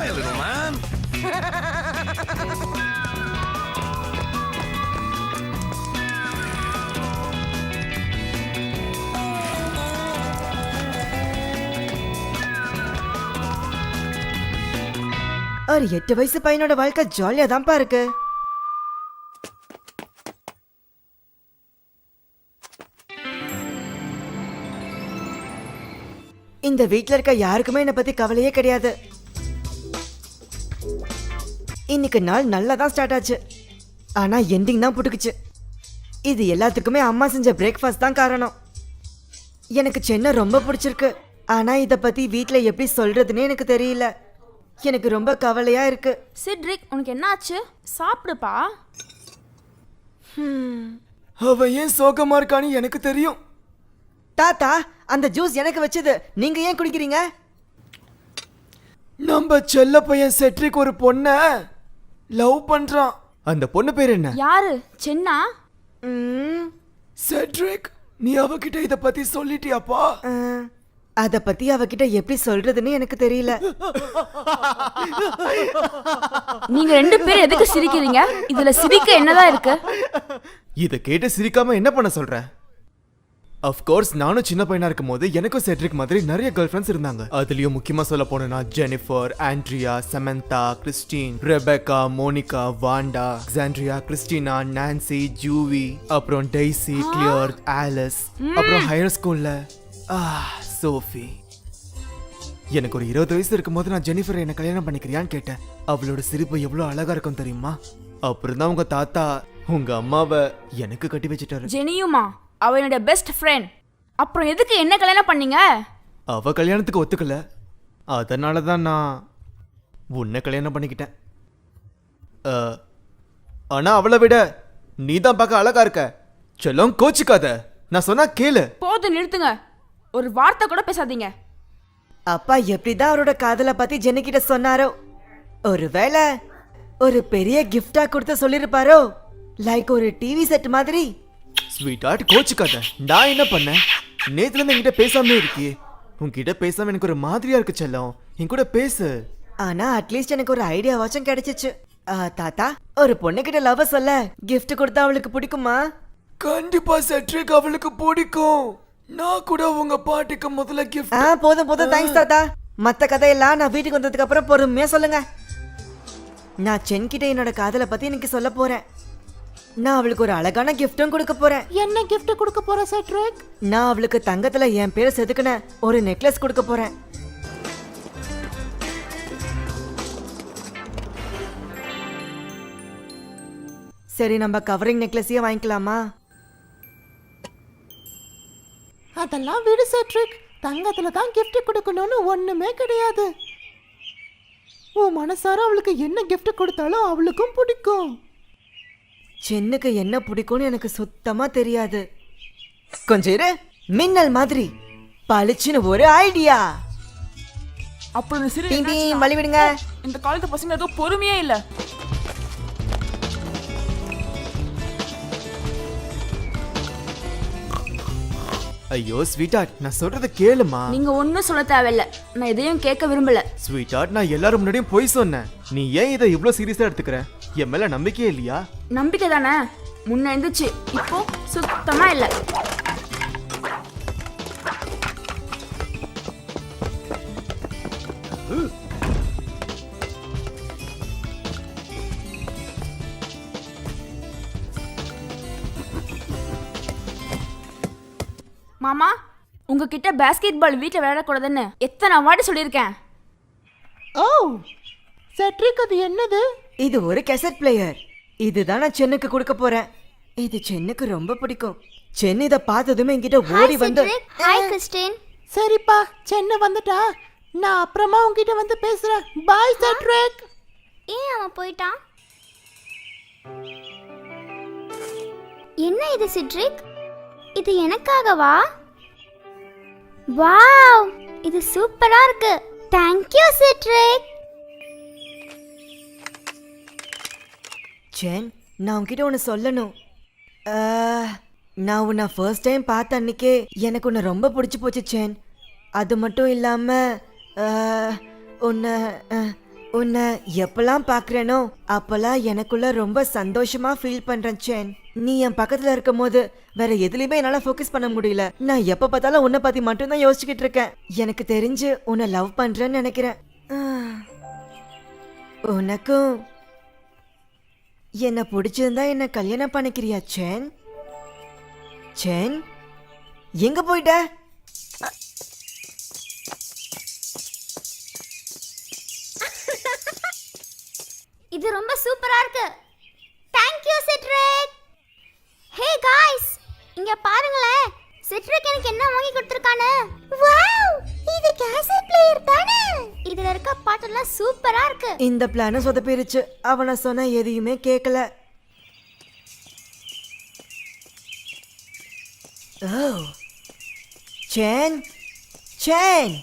Hi, little man. ஒரு 8 வயசு பையனோட வாழ்க்கை ஜாலியா தான்ப்பா இருக்கு. இந்த வீட்ல இருக்க யாருக்குமே என்னை பத்தி கவலையே கிடையாது. இன்னைக்கு நாள் நல்லா தான் ஸ்டார்ட் ஆச்சு, ஆனா எண்டிங் தான் புட்டுக்குச்சு. இது எல்லாத்துக்குமே அம்மா செஞ்ச பிரேக்ஃபாஸ்ட் தான் காரணம். எனக்கு சென்னை ரொம்ப பிடிச்சிருக்கு, ஆனா இத பத்தி வீட்ல எப்படி சொல்றதுன்னு எனக்கு தெரியல. எனக்கு ரொம்ப கவலையா இருக்கு. சிட்ரிக், உனக்கு என்ன ஆச்சு? சாப்பிடுப்பா. அவன் ஏன் சோகமா இருக்கான்னு எனக்கு தெரியும். தாத்தா, அந்த ஜூஸ் எனக்கு வச்சது, நீங்க ஏன் குடிக்கிறீங்க? நம்ம செல்ல பையன் செட்ரிக் ஒரு பொண்ண லவ் பண்றான். அந்த பொண்ணு பேர் என்ன? யாரு? சென்னா? செட்ரிக், நீ அவகிட்ட இத பத்தி சொல்லிட்டியாப்பா? அத பத்தி அவகிட்ட எப்படி சொல்றதுன்னு எனக்கு தெரியல. நீங்க 2 பேரும் எதுக்கு சிரிக்கிறீங்க? இதுல சிரிக்க என்னதான் இருக்கு? இத கேட்டு சிரிக்காம என்ன பண்ண சொல்ற? Of course, நானும் சின்ன பையனா இருக்கும் போது எனக்கும் செட்ரிக் மாதிரி நிறைய கேர்ள் ஃப்ரெண்ட்ஸ் இருந்தாங்க. அதுலயும் முக்கியமா சொல்ல போனா Jennifer, Andrea, Samantha, Christine, Rebecca, Monica, Wanda, Alexandria, Christina, Nancy, ஜூவி, அப்புறம் டெய்சி, கிளியர், ஆலிஸ், அப்புறம் ஹையர் ஸ்கூல்ல சோஃபி. எனக்கு ஒரு 20 வயசு இருக்கும்போது நான் ஜெனிஃபரை என்ன கல்யாணம் பண்ணிக்கிறியான்னு கேட்டேன். அவளோட சிரிப்பு எவ்வளவு அழகா இருக்கும் தெரியுமா? அப்புறம் தான் உங்க தாத்தா உங்க அம்மாவை எனக்கு கட்டி வச்சுட்டாரு. ஜெனியுமா? அவ என்னோட பெஸ்ட் ஃப்ரெண்ட். அப்புறம் எதுக்கு என்ன கல்யாணம் பண்ணீங்க? அவ கல்யாணத்துக்கு ஒத்துக்கல, அதனால தான் நான் உன்னை கல்யாணம் பண்ணிக்கிட்டேன். ஆனா அவளை விட நீ தான் பார்க்க அழகா இருக்க. செல்லம், கோச்சுக்காத, நான் சொன்னா கேளு. போதும், நிறுத்துங்க. ஒரு வார்த்தை கூட பேசாதீங்க. அப்பா எப்படிதான் அவரோட காதலை பத்தி ஜெனி கிட்ட சொன்னாரோ, ஒருவேளை ஒரு பெரிய கிஃப்டா கொடுத்து சொல்லிருப்பாரோ, லைக் ஒரு டிவி செட் மாதிரி. ஸ்வீட் ஹார்ட், கோச்சுக்காத. நான் என்ன பண்ணேன்? நேத்துல இருந்து என்கிட்ட பேசாமலே இருக்கியே. உன்கிட்ட பேசாம எனக்கு ஒரு மாதிரியா இருக்கு செல்லம், என் கூட பேசு. ஆனா அட்லீஸ்ட் எனக்கு ஒரு ஐடியாவாச்சும் கிடைச்சிச்சு. தாத்தா, ஒரு பொண்ணு கிட்ட லவ் சொல்ல கிஃப்ட் கொடுத்தா அவளுக்கு பிடிக்குமா? கண்டிப்பா செட்ரிக் அவளுக்கு பிடிக்கும். நான் கூட உங்க பாட்டிக்கு முதல்ல கிஃப்ட். போதும் போதும், தேங்க்ஸ் தாத்தா. மத்த கதையெல்லாம் நான் வீட்டுக்கு வந்ததுக்கு அப்புறம் பொறுமையா சொல்லுங்க. நான் சென் கிட்ட என்னோட காதலை பத்தி எனக்கு சொல்ல போறேன். நான் அவளுக்கு ஒரு அழகான கிஃப்டும் கொடுக்க போறேன். என்ன கிஃப்ட் கொடுக்க போற செட்ரிக்? நான் அவளுக்கு தங்கத்துல என் பேரை செதுக்கின ஒரு நெக்லஸ் கொடுக்க போறேன். சரி, நம்ம கவரிங் நெக்லஸையே வாங்கிக்கலாமா? அதெல்லாம் விடு செட்ரிக், தங்கத்துல தான் கிஃப்ட் கொடுக்கணும்னு ஒண்ணுமே கிடையாது. உன் மனசார அவளுக்கு என்ன கிஃப்ட் கொடுத்தாலும் அவளுக்கும் பிடிக்கும். சென்னுக்கு என்ன பிடிக்கும்னு எனக்கு சுத்தமா தெரியாது. கொஞ்சம் இரு, மின்னல் மாதிரி பளிச்சுன்னு ஒரு ஐடியா. அப்புறம் சிரி, டீம் டீம் வழி விடுங்க. இந்த காலத்து பசங்க ஏதோ பொறுமையே இல்ல. ஐயோ ஸ்வீட் ஹார்ட், நான் சொல்றத கேளுமா. நீங்க ஒன்னும் சொல்ல தேவையில்ல, நான் எதையும் கேட்க விரும்பல. ஸ்வீட் ஹார்ட், நான் எல்லாரும் முன்னாடியும் போய் சொன்னேன். நீ ஏன் இதை இவ்வளவு சீரியஸா எடுத்துக்கிற? என் மேல நம்பிக்கையே இல்லையா? நம்பிக்கை தானே முன்ன இருந்துச்சு, இப்போ சுத்தமா இல்ல. மாமா, உங்ககிட்ட பாஸ்கெட் பால் வீட்டில் விளையாடக்கூடாதுன்னு எத்தனை வாட்டி சொல்லியிருக்கேன். ஓ செட்ரிக், அது என்னது? இது ஒரு கேசட் பிளேயர். இதுதான் நான் சென்னுக்கு கொடுக்க போறேன். இது சென்னுக்கு ரொம்ப பிடிக்கும். சென் இத பார்த்ததுமே என்கிட்ட ஓடி வந்து, ஹாய் கிறிஸ்டின். சரிப்பா, சென்னை வந்துட்டா. நான் அப்புறமா உன்கிட்ட வந்து பேசுறேன். பாய் செட்ரிக். ஏன் அவன் போயிட்டான்? என்ன இது சிட்ரிக்? இது எனக்காகவா? வாவ், இது சூப்பரா இருக்கு. Thank you citric. சென், நான் உன்கிட்ட ஒன்று சொல்லணும். நான் உன்னை ஃபர்ஸ்ட் டைம் பார்த்த அன்னைக்கே எனக்கு உன்னை ரொம்ப பிடிச்சி போச்சு சென். அது மட்டும் இல்லாமல் உன்னை உன்னை எப்பெல்லாம் பாக்குறேனோ அப்பெல்லாம் எனக்குள்ள ரொம்ப சந்தோஷமா ஃபீல் பண்றேன் சேன். நீ என் பக்கத்துல இருக்கும் போது வேற எதுலயுமே என்னால ஃபோக்கஸ் பண்ண முடியல. நான் எப்ப பார்த்தாலும் உன்னை பத்தி மட்டும்தான் யோசிச்சுக்கிட்டு இருக்கேன். எனக்கு தெரிஞ்சு உன்னை லவ் பண்றேன்னு நினைக்கிறேன். உனக்கும் என்ன பிடிச்சிருந்தா என்ன கல்யாணம் பண்ணிக்கிறியா சேன்? சேன் எங்க போயிட்ட? இது ரொம்ப சூப்பரா இருக்கு. Thank you citric. Hey guys, இங்க பாருங்களேன். சிட்ரிக் எனக்கு என்ன வாங்கி கொடுத்திருக்கானே. வாவ், இது கேசட் பிளேயர் தானே? இதுல இருக்க பாட்டெல்லாம் சூப்பரா இருக்கு. இந்த பிளான சொதப்பிருச்சு. அவனை சொன்ன எதையுமே கேட்கல. ஓ சேன் சேன்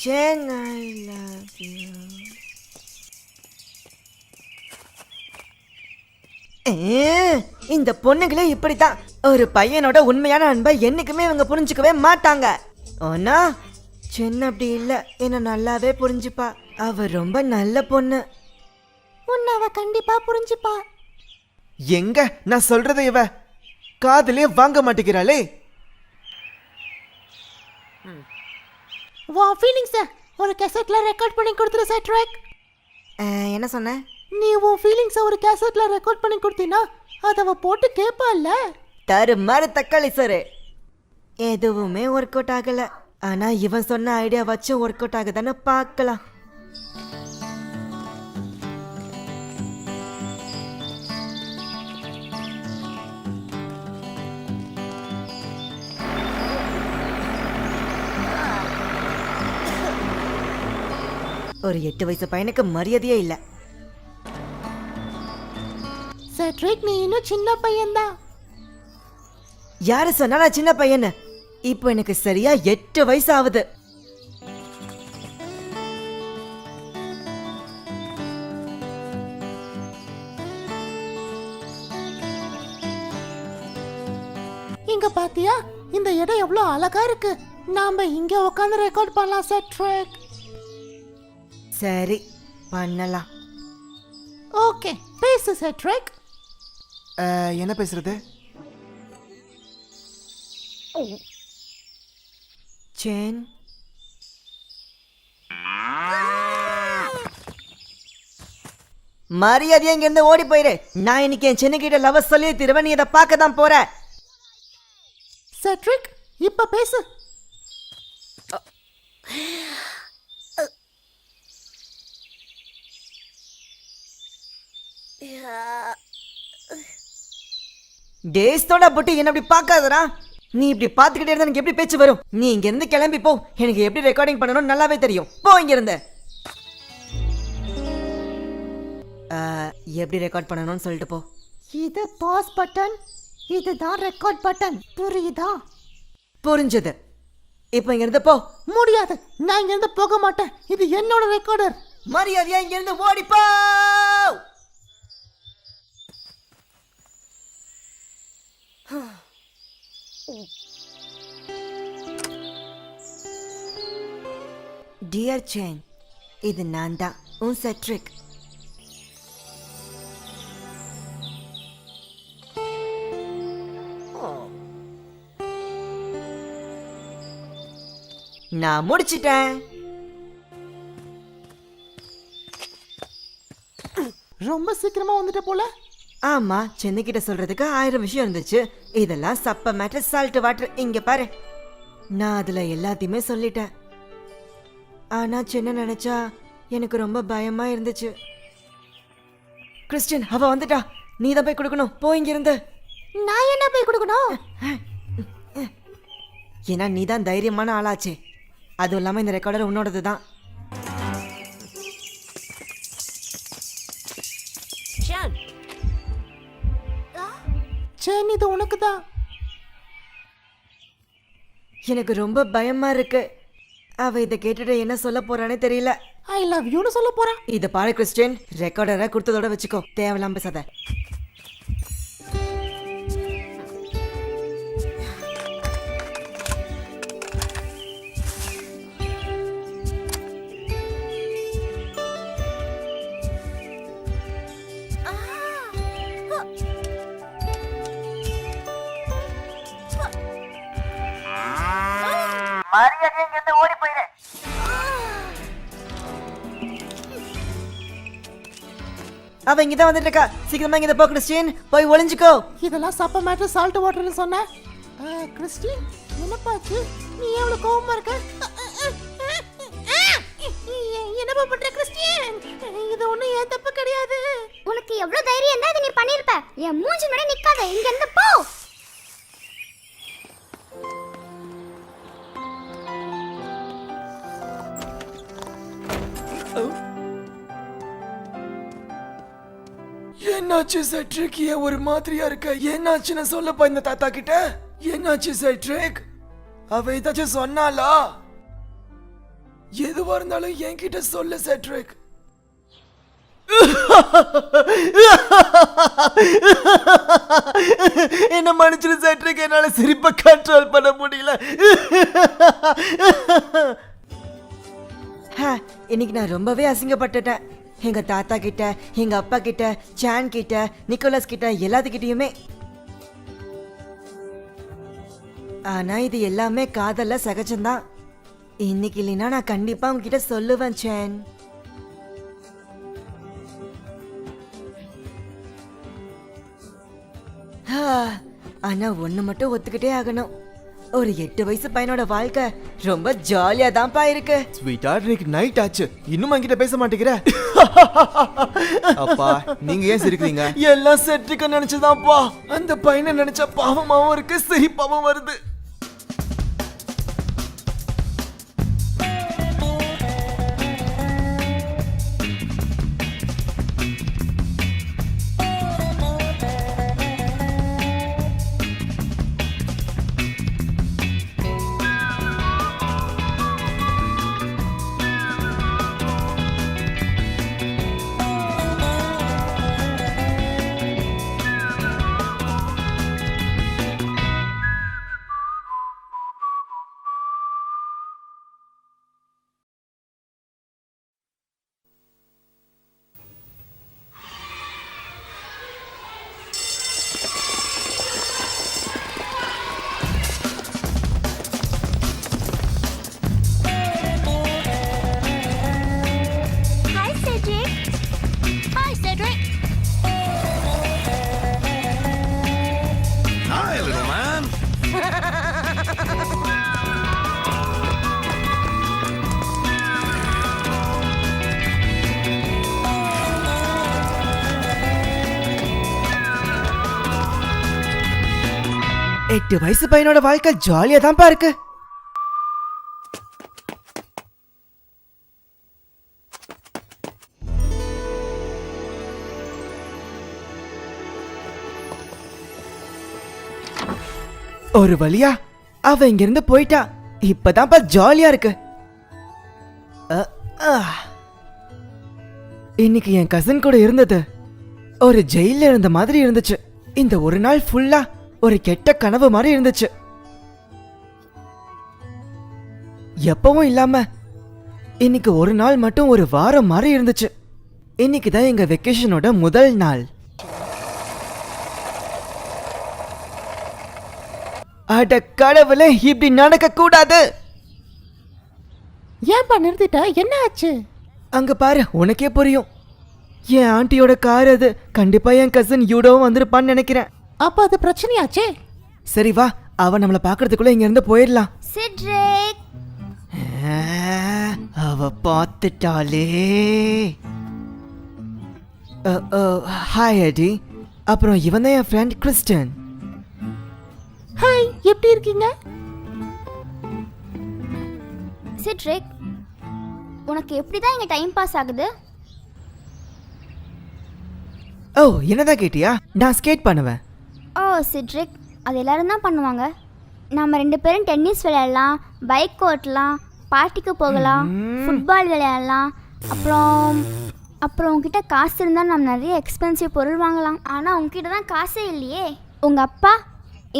சேன் ஐ லவ் யூ. இந்த பொண்ணுங்களே இப்படித்தான். ஒரு பையனோட உண்மையான அன்பை என்னைக்குமே இவங்க புரிஞ்சுக்கவே மாட்டாங்க. ஆனா சின்ன அப்படி இல்ல, என்ன நல்லாவே புரிஞ்சுப்பா. அவ ரொம்ப நல்ல பொண்ணு. உன்னை அவ கண்டிப்பா புரிஞ்சுப்பா. எங்க நான் சொல்றதை இவ காதுலயே வாங்க மாட்டேங்கிறாளே. வா ஃபீலிங்ஸ ஒரு கேசட்ல ரெக்கார்ட் பண்ணி கொடுத்துரு சிட்ரிக். என்ன சொன்ன? நீ உன் ஃபீலிங்ஸ ஒரு கேசட்ல ரெக்கார்ட் பண்ணி கொடுத்தீனா அத அவ போட்டு கேட்பால்ல. தருமாறு தக்காளி சார். எதுவுமே ஒர்க் அவுட் ஆகல. ஆனா இவன் சொன்ன ஐடியா வச்சு ஒர்க் அவுட் ஆகுதான்னு பார்க்கலாம். ஒரு 8 வயசு பையனுக்கு மரியாதையே இல்ல. சிட்ரிக், நீ இன்னும் சின்ன பையன்தான். யாரு சொன்னா நான் சின்ன பையன்? இப்போ எனக்கு சரியா 8 வயசு ஆகுது. இங்க பாத்தியா, இந்த இடம் எவ்வளவு அழகா இருக்கு. நாம இங்க உட்கார்ந்து ரெக்கார்ட் பண்ணலாம் சிட்ரிக். சரி பண்ணலாம். ஓகே, பேசு சிட்ரிக். என்ன பேசுறது? சேன் மரியாதையா இங்க இருந்து ஓடி போயிரு. நான் இன்னைக்கு என் சின்ன கிட்ட லவ் சொல்லி திருவன் நீ இதை பார்க்க தான் போற. சிட்ரிக், இப்ப பேசு. டேஸ்டோட போட்டு என்ன இப்படி பார்க்காதடா. நீ இப்படி பார்த்துக்கிட்டே இருந்தா எனக்கு எப்படி பேச்சு வரும்? நீ இங்க இருந்து கிளம்பி போ. எனக்கு எப்படி ரெக்கார்டிங் பண்ணணும்னு நல்லாவே தெரியும். போ இங்க இருந்து. எப்படி ரெக்கார்ட் பண்ணணும்னு சொல்லிட்டு போ. இது பாஸ் பட்டன், இதுதான் ரெக்கார்ட் பட்டன். புரியுதா? புரிஞ்சது. இப்போ இங்க இருந்து போ. முடியாது, நான் இங்க இருந்து போக மாட்டேன். இது என்னோட ரெக்கார்டர். மரியாதையா இங்க இருந்து ஓடி போ. டியர் சேன், இது நான் தான் உன் சிட்ரிக். நான் முடிச்சிட்டேன். ரொம்ப சீக்கிரமா வந்துட்ட போல. ஆமா, சென்னைக்கிட்ட சொல்றதுக்கு 1000 விஷயம் இருந்துச்சு. இதெல்லாம் சப்ப மேட்டர், சால்ட் வாட்டர். இங்க பாரு, நான் அதுல எல்லாத்தையுமே சொல்லிட்டேன். ஆனா சென்னை நினைச்சா எனக்கு ரொம்ப பயமா இருந்துச்சு. கிறிஸ்டின், அவ வந்துட்டா. நீ தான் போய் கொடுக்கணும். போ இங்க இருந்து. நான் என்ன போய் கொடுக்கணும்? ஏன்னா நீ தான் தைரியமான ஆளாச்சே. அதுவும் இல்லாம இந்த ரெக்கார்டர் உன்னோடது தான். சேன், இது உனக்கு தான். எனக்கு ரொம்ப பயமா இருக்கு. அவ இதை கேட்டுட்டு என்ன சொல்ல போறானே தெரியல. ஐ லவ் யூன்னு சொல்ல போறா. இத பாரு கிறிஸ்டின், ரெக்கார்டரை கொடுத்ததோட வச்சுக்கோ. தேவையில்லாம பேசாத. அவ இங்கதான் வந்துட்டு இருக்கா. சீக்கிரமா இங்க போ கிறிஸ்டின், போய் ஒளிஞ்சுக்கோ. இதெல்லாம் சப்ப மேட்டர் சால்ட் வாட்டர்னு சொன்ன. கிறிஸ்டின் என்னப்பாச்சு? நீ எவ்வளவு கோவமா இருக்க? என்னப்பா பண்ற கிறிஸ்டின்? இது ஒண்ணும் ஏன் தப்பு கிடையாது. உனக்கு எவ்வளவு தைரியம் இருந்தா இதை நீ பண்ணிருப்ப. என் மூஞ்சி முன்னாடி நிக்காத, இங்க இருந்து போ. என்னாச்சு செட்ரிக்? ஏன் ஒரு மாதிரியா இருக்க? என்னாச்சுன்னு சொல்லப்பா இந்த தாத்தா கிட்ட. என்னாச்சு செட்ரிக்? அவ ஏதாச்சும் சொன்னாலா? எதுவா இருந்தாலும் என்கிட்ட சொல்லு செட்ரிக். என்ன மன்னிச்சிரு செட்ரிக், என்னால சிரிப்பை கண்ட்ரோல் பண்ண முடியல. இன்னைக்கு நான் ரொம்பவே அசிங்கப்பட்டுட்டேன். எங்க தாத்தா கிட்ட, எங்க அப்பா கிட்ட, சான் கிட்ட, நிக்கோலஸ் கிட்ட, எல்லாத்துக்கிட்டயுமே. ஆனா இது எல்லாமே காதல்ல சகஜம்தான். இன்னைக்கு இல்லைன்னா நான் கண்டிப்பா உங்ககிட்ட சொல்லுவேன் சான். ஆனா ஒண்ணு மட்டும் ஒத்துக்கிட்டே ஆகணும். ஒரு 8 வயசு பையனோட வாழ்க்கை ரொம்ப ஜாலியா தான்ப்பா இருக்கு. ஸ்வீட்டா, இன்னைக்கு நைட் ஆச்சு, இன்னும் என்கிட்ட பேச மாட்டேங்கிற. அப்பா நீங்க ஏன் சிரிக்கிறீங்க? எல்லாம் செட்ரிக்க நினைச்சுதான்ப்பா. அந்த பையனை நினைச்சா பாவமாவும் இருக்கு, சிரிப்பாவும் வருது. எட்டு வயசு பையனோட வாழ்க்கை ஜாலியா தான்ப்பா இருக்கு. ஒரு வழியா அவ இங்க இருந்து போயிட்டா. இப்பதான்ப்பா ஜாலியா இருக்கு. இன்னைக்கு என் கசின் கூட இருந்தது ஒரு ஜெயில இருந்த மாதிரி இருந்துச்சு. இந்த ஒரு நாள் ஃபுல்லா ஒரு கெட்ட கனவு மாதிரி இருந்துச்சு. எப்பவும் இல்லாம இன்னைக்கு ஒரு நாள் மட்டும் ஒரு வாரம் மாதிரி இருந்துச்சு. இன்னைக்கு தான் எங்க வெக்கேஷனோட முதல் நாள். அட கடவுளே, இப்படி நடக்க கூடாது. ஏன்பா நிறுத்திட்ட? என்ன ஆச்சு? அங்க பாரு, உனக்கே புரியும். என் ஆண்டியோட கார் அது. கண்டிப்பா என் கசின் யூடோவும் வந்திருப்பான்னு நினைக்கிறேன். அப்ப அது பிரச்சனையாச்சே. சரி வா, அவ நம்மள பாக்குறதுக்குள்ள இங்க இருந்து போயிடலாம். சிட்ரிக், அவ பார்த்துட்டாளே. Hi eddy. அப்புறம் இவன் தான் என் ஃப்ரெண்ட் கிறிஸ்டன். ஹாய், எப்படி இருக்கீங்க? சிட்ரிக், உனக்கு எப்படி தான் இங்க டைம் பாஸ் ஆகுது? ஓ, என்னதான் கேட்டியா? நான் ஸ்கேட் பண்ணுவேன். ஓ சிட்ரிக், அது எல்லாரும் தான் பண்ணுவாங்க. நம்ம 2 பேரும் டென்னிஸ் விளையாடலாம், பைக் ஓட்டலாம், பார்ட்டிக்கு போகலாம், ஃபுட்பால் விளையாடலாம். அப்புறம் உங்ககிட்ட காசு இருந்தால் நம்ம நிறைய எக்ஸ்பென்சிவ் பொருள் வாங்கலாம். ஆனால் உங்ககிட்ட தான் காசே இல்லையே. உங்கள் அப்பா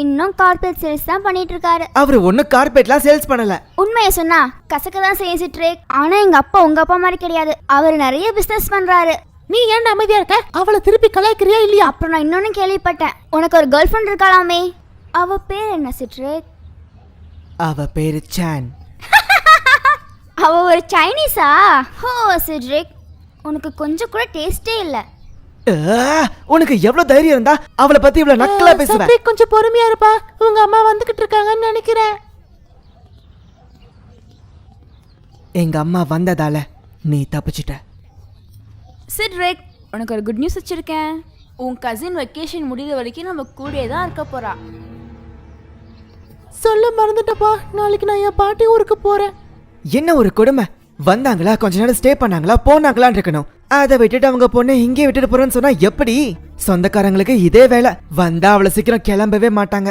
இன்னும் கார்பரேட் சேல்ஸ் தான் பண்ணிட்டு இருக்காரு. அவர் ஒன்றும் கார்பரேட்லாம் சேல்ஸ் பண்ணல. உண்மையை சொன்னா கசக்க தான் செய்ய சிட்ரிக். ஆனால் எங்கள் அப்பா உங்கள் அப்பா மாதிரி கிடையாது. அவர் நிறைய பிஸ்னஸ் பண்ணுறாரு. நீ ஏன் அமைதியா இருக்க? அவளை திருப்பி கலாய்க்கிறியா இல்லையா? அப்புறம் நான் இன்னொன்னு கேள்விப்பட்டேன், உனக்கு ஒரு கேர்ள் ஃப்ரெண்ட் இருக்காளாமே. அவ பேர் என்ன சிட்ரிக்? அவ பேரு சான். அவ ஒரு சைனீஸா? ஹோ சிட்ரிக், உனக்கு கொஞ்சம் கூட டேஸ்டே இல்லை. உனக்கு எவ்வளவு தைரியம் இருந்தா அவளை பத்தி இவ்வளவு நக்கலா பேசுவ? செட்ரிக் கொஞ்சம் பொறுமையா இருப்பா, உங்க அம்மா வந்துகிட்டு இருக்காங்கன்னு நினைக்கிறேன். எங்க அம்மா வந்ததால நீ தப்பிச்சிட்ட. சிட்ரிக், உனக்கு ஒரு குட் நியூஸ் வச்சிருக்கேன். உன் கசின் வெக்கேஷன் முடிகிற வரைக்கும் நம்ம கூடயே தான் இருக்க போறா. சொல்ல மறந்துட்டப்பா, நாளைக்கு நான் என் பாட்டி ஊருக்கு போறேன். என்ன ஒரு கொடுமை! வந்தாங்களா, கொஞ்ச நேரம் ஸ்டே பண்ணாங்களா, போனாங்களான்னு இருக்கணும். அதை விட்டுட்டு அவங்க பொண்ணை இங்கே விட்டுட்டு போறேன்னு சொன்னா எப்படி? சொந்தக்காரங்களுக்கு இதே வேலை. வந்தா அவளை சீக்கிரம் கிளம்பவே மாட்டாங்க.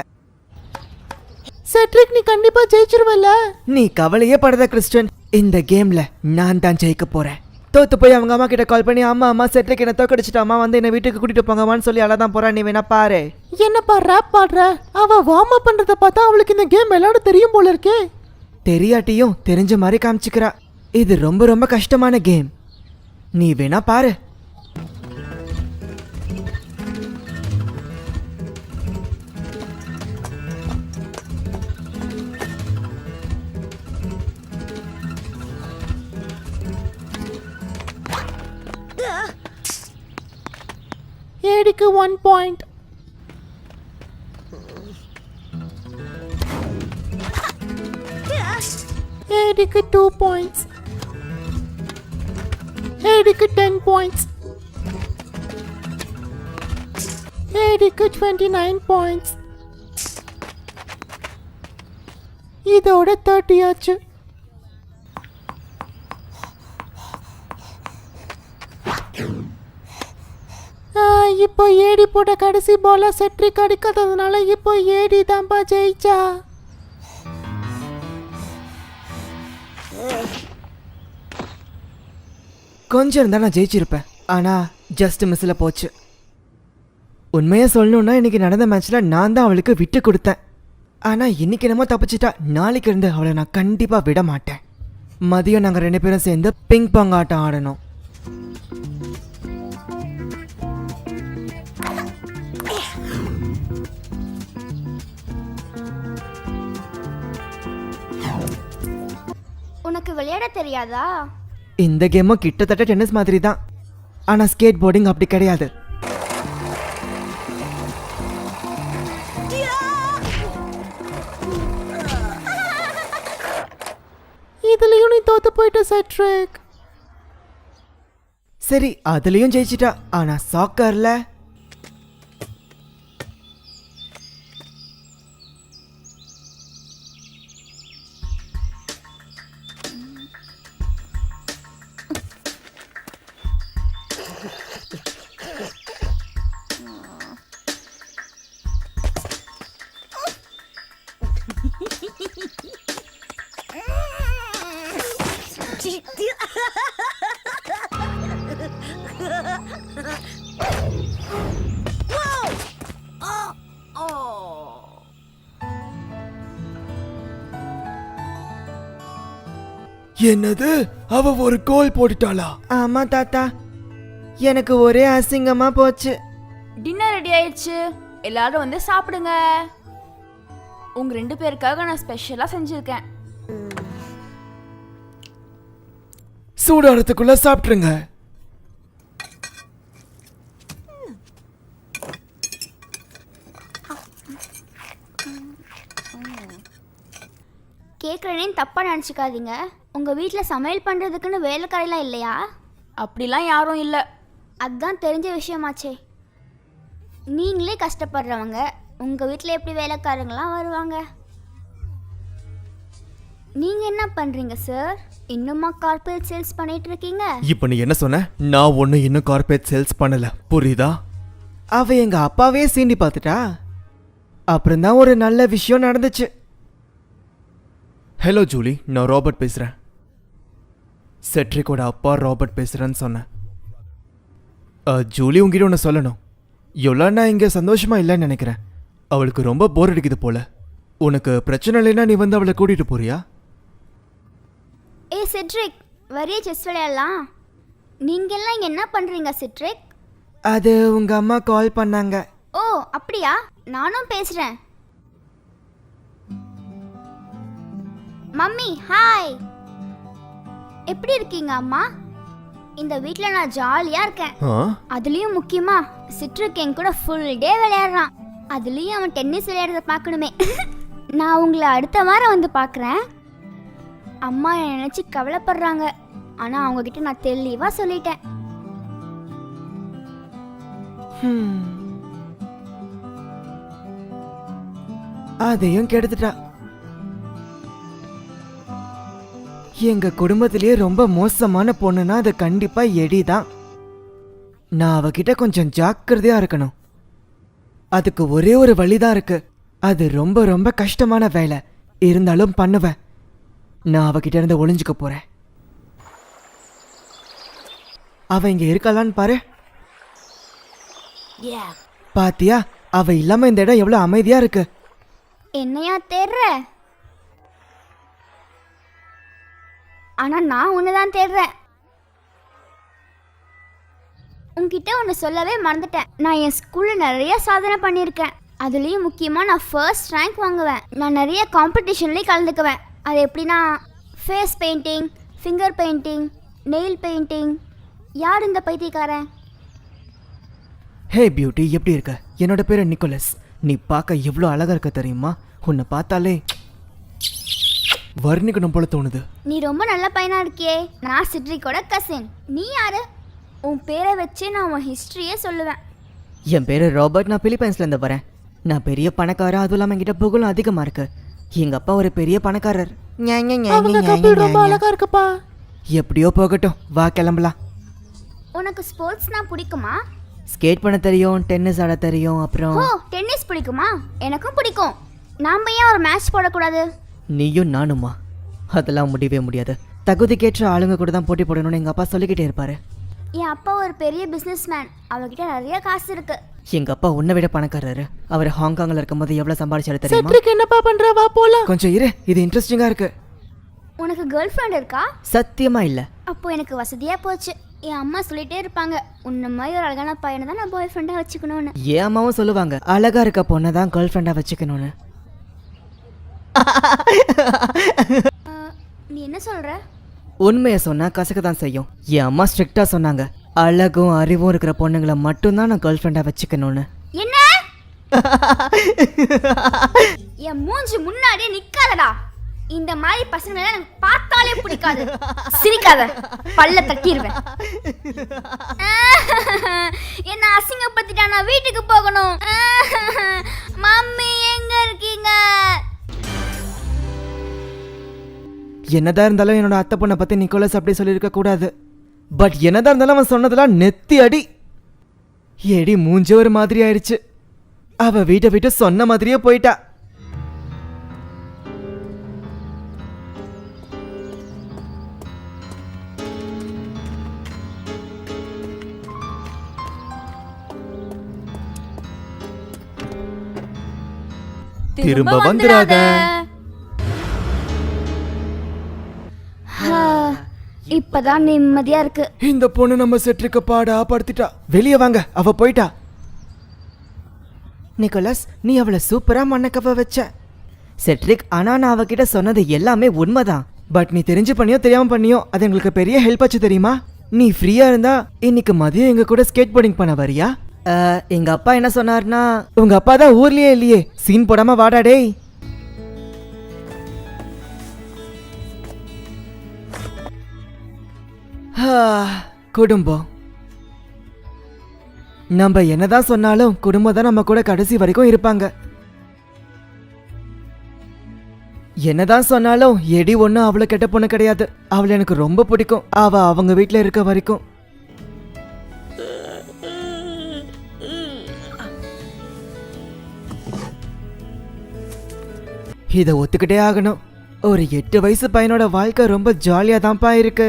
செட்ரிக், நீ கண்டிப்பா ஜெயிச்சிருவல்ல? நீ கவலையே படாத கிறிஸ்டியன், இந்த கேம்ல நான் தான் ஜெயிக்க போறேன். தோத்து போய் அவங்க அம்மா கிட்ட கால் பண்ணி, அம்மா செட்ரிக் என்ன தோக்கடிச்சிட்டு அம்மா வந்து என்ன வீட்டுக்கு கூட்டிட்டு போங்கம்மான்னு சொல்லி அழதான் போறா. நீ வேணா பாரு. என்னப்பா ரேப் பாடுற? அவ வார்ம் அப் பண்றத பார்த்தா அவளுக்கு இந்த கேம் விளையாட தெரியும் போல இருக்கே. தெரியாட்டியும் தெரிஞ்ச மாதிரி காமிச்சுக்கிறா. இது ரொம்ப ரொம்ப கஷ்டமான கேம். நீ வேணா பாரு. ஏடிக்கு 1 பாயிண்ட். ஏடிக்கு 2 பாயிண்ட்ஸ். ஏடிக்கு 10 பாயிண்ட்ஸ். ஏடிக்கு 29 பாயிண்ட்ஸ். இதோட 30 ஆச்சு. இப்போ ஏடி போட்ட கடைசி பால செட்ரிக் அடிக்காததுனால இப்போ ஏடி தான்ப்பா ஜெயிச்சா. கொஞ்சம் இருந்தா நான் ஜெயிச்சிருப்பேன். ஆனா ஜஸ்ட் மிஸ்ல போச்சு. உண்மையா சொல்லணும்னா இன்னைக்கு நடந்த மேட்ச்ல நான் தான் அவளுக்கு விட்டு கொடுத்தேன். ஆனா இன்னைக்கு என்னமோ தப்பிச்சிட்டா. நாளைக்கு இருந்து அவளை நான் கண்டிப்பா விட மாட்டேன். மதியம் நாங்க 2 பேரும் சேர்ந்து பிங் பாங் ஆட்டம் ஆடணும். உனக்கு விளையாட தெரியாதா? இந்த கேமும் கிட்டத்தட்ட டென்னிஸ் மாதிரி தான். ஆனா ஸ்கேட் போர்டிங் அப்படி கிடையாது. இதுலயும் நீ தோத்து போயிட்ட செட்ரிக். சரி, அதுலயும் ஜெயிச்சிட்டா. ஆனா சாக்கர்ல என்னது, அவ ஒரு கோல் போட்டுட்டாளா? ஆமா தாத்தா, எனக்கு ஒரே அசிங்கமா போச்சு. டின்னர் ரெடி ஆயிடுச்சு, எல்லாரும் வந்து சாப்பிடுங்க. உங்க 2 பேருக்காக நான் ஸ்பெஷலா செஞ்சிருக்கேன். சூடாறதுக்குள்ள சாப்பிட்டுருங்க. கேட்குறேனே தப்பா நினச்சிக்காதீங்க. உங்க வீட்டில் சமையல் பண்ணுறதுக்குன்னு வேலைக்காரெல்லாம் இல்லையா? அப்படிலாம் யாரும் இல்லை. அதுதான் தெரிஞ்ச விஷயமாச்சே. நீங்களே கஷ்டப்படுறவங்க, உங்கள் வீட்டில் எப்படி வேலைக்காரங்களாம் வருவாங்க? நீங்கள் என்ன பண்ணுறீங்க சார்? இன்னுமா கார்பரேட் சேல்ஸ் பண்ணிட்டு இருக்கீங்க? இப்போ நீ என்ன சொன்ன? நான் ஒன்னும் இன்னும் கார்பரேட் சேல்ஸ் பண்ணல, புரியுதா? அவ எங்க அப்பாவே சீண்டி பார்த்துட்டா. அப்புறம் தான் ஒரு நல்ல விஷயம் நடந்துச்சு. ஹலோ ஜூலி, நான் ராபர்ட் பேசுறேன். செட்ரிக்கோட அப்பா ராபர்ட் பேசுறேன்னு சொன்னேன். ஜூலி, உங்ககிட்ட ஒன்று சொல்லணும். யோலானா இங்கே சந்தோஷமா இல்லைன்னு நினைக்கிறேன். அவளுக்கு ரொம்ப போர் அடிக்குது போல. உனக்கு பிரச்சனை இல்லைன்னா நீ வந்து அவளை கூட்டிட்டு போறியா? ஏ செட்ரிக், வரிய செஸ் விளையாடலாம். நீங்கெல்லாம் இங்கே என்ன பண்ணுறீங்க செட்ரிக்? அது உங்க அம்மா கால் பண்ணாங்க. ஓ அப்படியா, நானும் பேசுகிறேன். மம்மி ஹாய், எப்படி இருக்கீங்க அம்மா? இந்த வீட்ல நான் ஜாலியா இருக்கேன். ஆ? அதுலயும் முக்கியமா சிட்ரிக் என் கூட ஃபுல் டே விளையாடுறான். அதுலயும் அவன் டென்னிஸ் விளையாடுறத பார்க்கணுமே. நான் உங்களை அடுத்த வாரம் வந்து பார்க்குறேன். அம்மா என்னை நினைச்சு கவலைப்படுறாங்க. ஆனா அவங்க கிட்ட நான் தெளிவா சொல்லிட்டேன். அதையும் கெடுத்துட்டா. எங்க குடும்பத்திலேயே ரொம்ப மோசமான பொண்ணுனா அது கண்டிப்பா எடி தான். நான் அவகிட்ட கொஞ்சம் ஜாக்கிரதையா இருக்கணும். அதுக்கு ஒரே ஒரு வழிதான் இருக்கு. அது ரொம்ப ரொம்ப கஷ்டமான வேலை இருந்தாலும் பண்ணுவேன். நான் அவகிட்ட இருந்து ஒளிஞ்சுக்க போறேன். அவ இங்க இருக்கலான்னு பாரு. பாத்தியா, அவ இல்லாம இந்த இடம் எவ்வளவு அமைதியா இருக்கு. என்னையா தேடுற? ஆனா நான் உன்னதான் தேடுறேன். உன்கிட்ட ஒன்று சொல்லவே மறந்துட்டேன். நான் என் ஸ்கூலில் நிறைய சாதனை பண்ணியிருக்கேன். அதுலேயும் முக்கியமாக நான் ஃபர்ஸ்ட் ரேங்க் வாங்குவேன். நான் நிறைய காம்படிஷன்லேயும் கலந்துக்குவேன். அது எப்படின்னா face painting, finger painting, nail painting. யார் இந்த பைத்தியக்காரன்? ஹே பியூட்டி, எப்படி இருக்க? என்னோட பேரு நிக்கோலஸ். நீ பார்க்க எவ்வளோ அழகா இருக்க தெரியுமா? உன்னை பார்த்தாலே வர்ணிக்கணும் போல தோணுது. நீ ரொம்ப நல்ல பையனா இருக்கியே. நான் சிட்ரிக்கோட கசின். நீ யாரு? உன் பேரை வச்சு நான் உன் ஹிஸ்ட்ரியே சொல்லுவேன். என் பேரு ராபர்ட். நான் பிலிப்பைன்ஸ்லேருந்து வரேன். நான் பெரிய பணக்காரன். அதுவும் இல்லாமல் என்கிட்ட புகழும் அதிகமாக இருக்கு. எங்கள் அப்பா ஒரு பெரிய பணக்காரர். அவங்க கப்பல் ரொம்ப அழகா இருக்குப்பா. எப்படியோ போகட்டும், வா கிளம்பலாம். உனக்கு ஸ்போர்ட்ஸ்னா பிடிக்குமா? ஸ்கேட் பண்ண தெரியும், டென்னிஸ் ஆட தெரியும். அப்புறம் ஓ, டென்னிஸ் பிடிக்குமா? எனக்கும் பிடிக்கும். நாம ஏன் ஒரு மேட்ச் போடக்கூடாது? நீயும் நானுமா? அதெல்லாம் முடியவே முடியாது. தகுதிக்கேற்ற ஆளுங்க கூட தான் போட்டி போடணும்னு எங்கள் அப்பா சொல்லிக்கிட்டே இருப்பாரு. என் அப்பா ஒரு பெரிய பிஸ்னஸ் மேன். அவர்கிட்ட நிறைய காசு இருக்கு. எங்க அப்பா உன்னை விட பணக்காரரு. அவர் ஹாங்காங்ல இருக்கும்போது எவ்வளவு சம்பாதிச்சாரு தெரியுமா? சிட்ரிக் என்னப்பா பண்ற? வா போலாம். கொஞ்சம் இரு, இது இன்ட்ரெஸ்டிங்கா இருக்கு. உனக்கு கேர்ள் ஃப்ரெண்ட் இருக்கா? சத்தியமா இல்ல. அப்போ எனக்கு வசதியா போச்சு. என் அம்மா சொல்லிட்டே இருப்பாங்க, உன்ன மாதிரி ஒரு அழகான பையனை தான் நான் பாய் ஃப்ரெண்டா வச்சுக்கணும்னு. என் அம்மாவும் சொல்லுவாங்க, அழகா இருக்க பொண்ணை தான் கேர்ள் ஃப்ரெண்டா வச்சுக்கணும்னு. நீ என்ன சொல்ற? உண்மையை சொன்னா கசக்க தான் செய்யும். என் அம்மா ஸ்ட்ரிக்டா சொன்னாங்க, அழகும் அறிவும் இருக்கிற பொண்ணுங்களை மட்டும்தான் நான் கேர்ள் ஃப்ரெண்டா வச்சுக்கணும்னு. என்ன? என் மூஞ்சி முன்னாடியே நிக்காதடா. இந்த மாதிரி பசங்களை எனக்கு பார்த்தாலே பிடிக்காது. சிரிக்காத, பல்ல தட்டிடுவேன். என்ன அசிங்கப்படுத்திட்டா, நான் வீட்டுக்கு போகணும். மம்மி எங்க இருக்கீங்க? என்னதான் இருந்தாலும் என்னோட அத்தை பொண்ணை பத்தி நிக்கோலஸ் அப்படி சொல்லியிருக்க கூடாது. பட் என்னதான் இருந்தாலும் அவன் சொன்னதெல்லாம் நெத்தி அடி. எடி மூஞ்ச ஒரு மாதிரி ஆயிடுச்சு. அவ வீட்டை விட்டு சொன்ன மாதிரியே போயிட்டா. திரும்ப வந்துடாத. இப்பதான் நிம்மதியா இருக்கு. இந்த பொண்ணு நம்ம செட்ரிக்க பாடா படுத்திட்டா. வெளியே வாங்க, அவ போயிட்டா. நிக்கோலஸ், நீ அவளை சூப்பரா மண்ணக்கவ வச்ச. செட்ரிக், ஆனா நான் அவகிட்ட சொன்னது எல்லாமே உண்மைதான். பட் நீ தெரிஞ்சு பண்ணியோ தெரியாம பண்ணியோ அது எங்களுக்கு பெரிய ஹெல்ப் ஆச்சு தெரியுமா? நீ ஃப்ரீயா இருந்தா இன்னைக்கு மதியம் எங்க கூட ஸ்கேட் போர்டிங் பண்ண வரியா? எங்க அப்பா என்ன சொன்னார்னா, உங்க அப்பா தான் ஊர்லயே இல்லையே, சீன் போடாம வாடா டேய். குடும்பம். நம்ம என்னதான் சொன்னாலும் குடும்பம் தான் நம்ம கூட கடைசி வரைக்கும் இருப்பாங்க. என்னதான் சொன்னாலும் எடி ஒன்னும் அவ்வளவு கெட்ட பொண்ணு கிடையாது. அவளை எனக்கு ரொம்ப பிடிக்கும். அவ அவங்க வீட்டுல இருக்க வரைக்கும். இத ஒத்துக்கிட்டே ஆகணும். ஒரு 8 வயசு பையனோட வாழ்க்கை ரொம்ப ஜாலியா தான்ப்பா இருக்கு.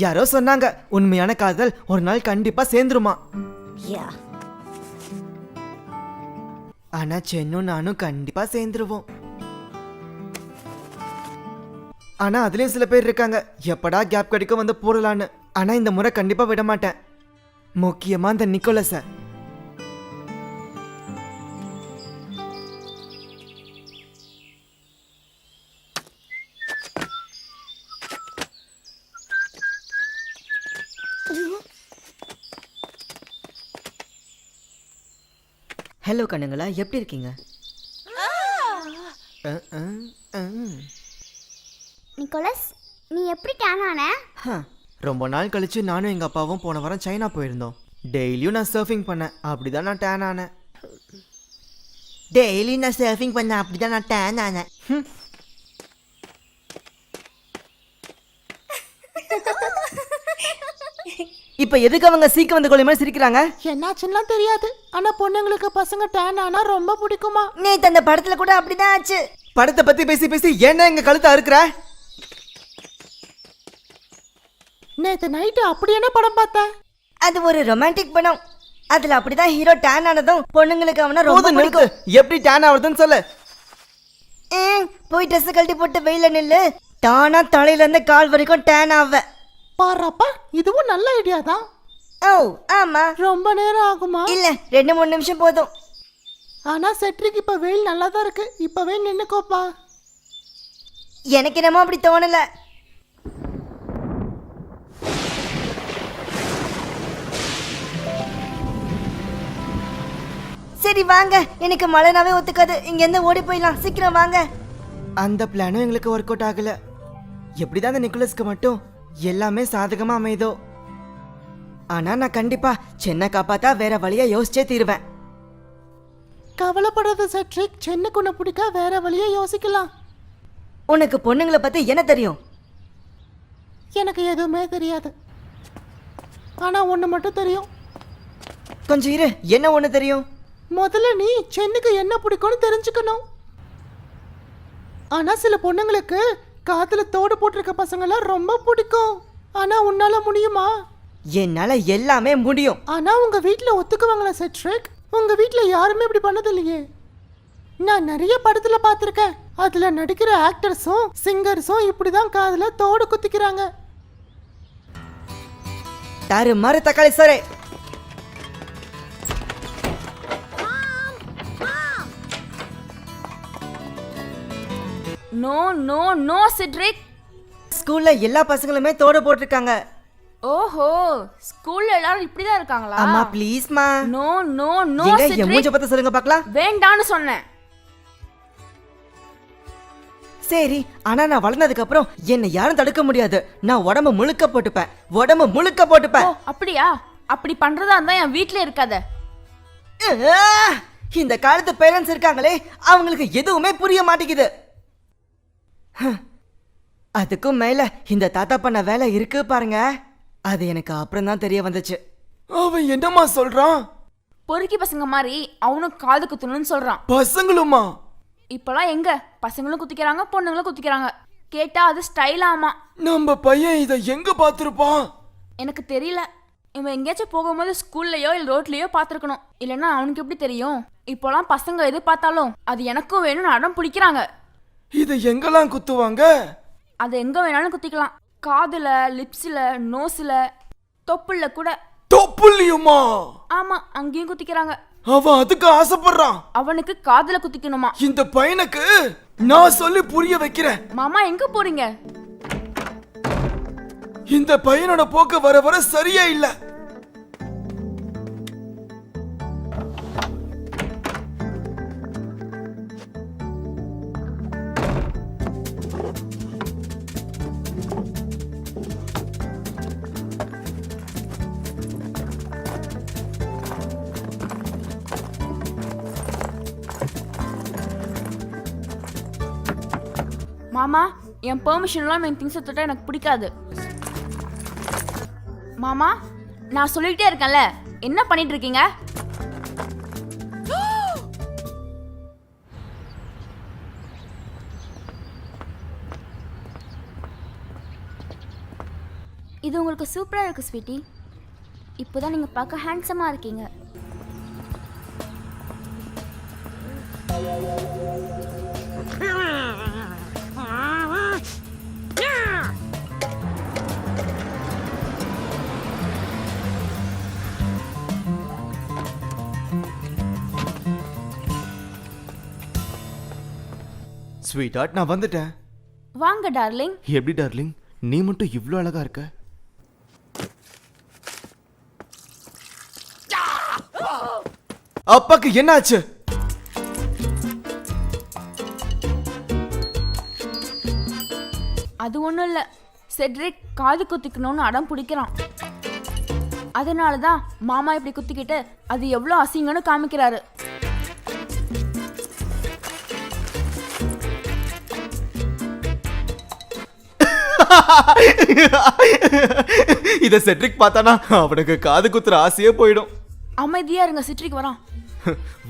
யாரோ சொன்னாங்க உண்மையான காதல் ஒரு நாள் கண்டிப்பா சேர்ந்துருமா. ஆனா சென்னும் நானும் கண்டிப்பா சேர்ந்துருவோம். ஆனா அதுலயும் சில பேர் இருக்காங்க எப்படா கேப் கிடைக்கும் வந்து போடலான்னு. ஆனா இந்த முறை கண்டிப்பா விட மாட்டேன், முக்கியமா இந்த நிக்கோலஸ. ஹலோ கண்ணுங்களா, எப்படி இருக்கீங்க? நிக்கோலஸ், நீ எப்படி டேன் ஆன? ரொம்ப நாள் கழிச்சு நானும் எங்க அப்பாவும் போன வாரம் சைனா போயிருந்தோம். டெய்லியும் நான் சர்ஃபிங் பண்ணேன், அப்படிதான் நான் டேன் ஆனேன். டெய்லி நான் சர்ஃபிங் பண்ணேன், அப்படிதான் நான் டேன் ஆனேன். இப்ப எதுக்கு அவங்க சீக்கிரம் வந்து கொள்ளைய மாதிரி சிரிக்கிறாங்க? என்னாச்சுன்னா தெரியாது, ஆனா பொண்ணுங்களுக்கு பசங்க டேன் ஆனா ரொம்ப பிடிக்குமா. நேத்து அந்த படத்துல கூட அப்படிதான் ஆச்சு. படத்தை பத்தி பேசி பேசி என்ன எங்க கழுத்தை அறுக்குற? நேத்து நைட்டு அப்படி என்ன படம் பார்த்த? அது ஒரு ரொமான்டிக் படம். அதுல அப்படிதான் ஹீரோ டேன் ஆனதும் பொண்ணுங்களுக்கு அவன ரொம்ப பிடிக்கும். எப்படி டேன் ஆவறதுன்னு சொல்லு. போய் ட்ரெஸ் கழட்டி போட்டு வெயில நில்லு, தானா தலையில இருந்து கால் வரைக்கும் டேன் ஆவ. பாருப்பா, இதுவும் நல்ல ஐடியா தான். ஓ ஆமா. ரொம்ப நேரம் ஆகுமா? இல்ல 2-3 நிமிஷம் போதும். ஆனா செட்ரிக் இப்ப வெயில் நல்லா தான் இருக்கு, இப்பவே நின்னுக்கோப்பா. எனக்கு என்னமோ அப்படி தோணல. சரி வாங்க, எனக்கு மழைனாவே ஒத்துக்காது, இங்க இருந்து ஓடி போயிடலாம், சீக்கிரம் வாங்க. அந்த பிளானும் எங்களுக்கு ஒர்க் அவுட் ஆகல. எப்படிதான் அந்த நிக்கோலஸ்க்கு மட்டும் எல்லாமே சாதகமா அமைதோ. ஆனா நான் கண்டிப்பா சென்னை காப்பாத்தா வேற வழியா யோசிச்சே தீருவேன். கவலைப்படாத செட்ரிக், சென்னைக்கு உன்னை பிடிக்க வேற வழியா யோசிக்கலாம். உனக்கு பொண்ணுங்களை பத்தி என்ன தெரியும்? எனக்கு எதுவுமே தெரியாது, ஆனா ஒண்ணு மட்டும் தெரியும். கொஞ்சம் இரு, என்ன ஒண்ணு தெரியும்? முதல்ல நீ சென்னைக்கு என்ன பிடிக்கும்னு தெரிஞ்சுக்கணும். ஆனா சில பொண்ணுங்களுக்கு காத்துல தோடு போட்டிருக்க பசங்களாம் ரொம்ப பிடிக்கும். ஆனா உன்னால முடியுமா? என்னால எல்லாமே முடியும். ஆனா உங்க வீட்ல ஒத்துக்குவாங்களா செட்ரிக்? உங்க வீட்ல யாருமே இப்படி பண்ணது இல்லையே. நான் நிறைய படத்துல பார்த்திருக்கேன், அதுல நடிக்கிற ஆக்டர்ஸும் சிங்கர்ஸும் இப்படிதான் காதுல தோடு குத்திக்கிறாங்க. தாரு மாறு தக்காளி சாரே. No no no Cedric. ஸ்கூல்ல எல்லா பசங்களுமே தோடு போட்டிருக்காங்க. ஓஹோ, ஸ்கூல்ல எல்லாரும் இப்படிதான் இருக்காங்களா? அம்மா ப்ளீஸ் மா. நோ நோ நோ எங்க என் செட்ரிக், மூஞ்ச பத்த சொல்லுங்க பார்க்கலாம். வேண்டான்னு சொன்னேன். சரி, ஆனா நான் வளர்ந்ததுக்கு அப்புறம் என்ன யாரும் தடுக்க முடியாது. நான் உடம்பு முழுக்க போட்டுப்பேன், உடம்பு முழுக்க ஓ போட்டுப்பேன். அப்படியா? அப்படி பண்றதா இருந்தா என் வீட்ல இருக்காத. இந்த காலத்து பேரண்ட்ஸ் இருக்காங்களே, அவங்களுக்கு எதுவுமே புரிய மாட்டேங்குது. அதுக்கும் மேல இந்த தாத்தா பண்ண வேலை இருக்கு பாருங்க, அது எனக்கு அப்புறம் தான் தெரிய வந்துச்சு. அவன் என்னம்மா சொல்றான்? பொறுக்கி பசங்க மாதிரி அவனும் காது குத்தணும்னு சொல்றான். பசங்களுமா? இப்பெல்லாம் எங்க பசங்களும் குத்திக்கிறாங்க, பொண்ணுங்களும் குத்திக்கிறாங்க. கேட்டா அது ஸ்டைலாமா. நம்ம பையன் இதை எங்க பார்த்திருப்பான்? எனக்கு தெரியல. இவன் எங்கேயாச்சும் போகும்போது ஸ்கூல்லையோ இல்லை ரோட்லயோ பார்த்துருக்கணும், இல்லைன்னா அவனுக்கு எப்படி தெரியும்? இப்போலாம் பசங்க எது பார்த்தாலும் அது எனக்கும் வேணும்னு அடம் பிடிக்கிறாங்க. இதை எங்கெல்லாம் குத்துவாங்க? அது எங்க வேணாலும் குத்திக்கலாம். காதுல, லிப்ஸ்ல, நோஸ்ல, தொப்புள்ள கூட. தொப்புள்ளியுமா? ஆமா, அங்கேயும் குத்திக்கிறாங்க. அவன் அதுக்கு ஆசைப்படுறான். அவனுக்கு காதுல குத்திக்கணுமா? இந்த பையனுக்கு நான் சொல்லி புரிய வைக்கிறேன். மாமா எங்க போறீங்க? இந்த பையனோட போக்கு வர வர சரியா இல்ல. மாமா என் பெர்மிஷன்லாம் என் திங்ஸை தொட்டா எனக்கு பிடிக்காது. மாமா நான் சொல்லிக்கிட்டே இருக்கேன்ல, என்ன பண்ணிட்டு இருக்கீங்க? இது உங்களுக்கு சூப்பரா இருக்கு ஸ்வீட்டி. இப்போதான் நீங்க பார்க்க ஹேண்ட்ஸமா இருக்கீங்க. ஸ்வீட் ஹார்ட், நான் வந்துட்டேன். வாங்க டார்லிங். எப்படி டார்லிங், நீ மட்டும் இவ்ளோ அழகா இருக்க? அப்பாக்கு என்ன ஆச்சு? அது ஒன்றும் இல்லை, செட்ரிக் காது குத்திக்கணும்னு அடம் பிடிக்கிறான். அதனால தான் மாமா இப்படி குத்திக்கிட்டு அது எவ்வளோ அசிங்கன்னு காமிக்கிறாரு. இத செட்ரிக் பார்த்தானா அவனுக்கு காது குத்துற ஆசையே போயிடும். அமைதியா இருங்க, செட்ரிக் வரான்.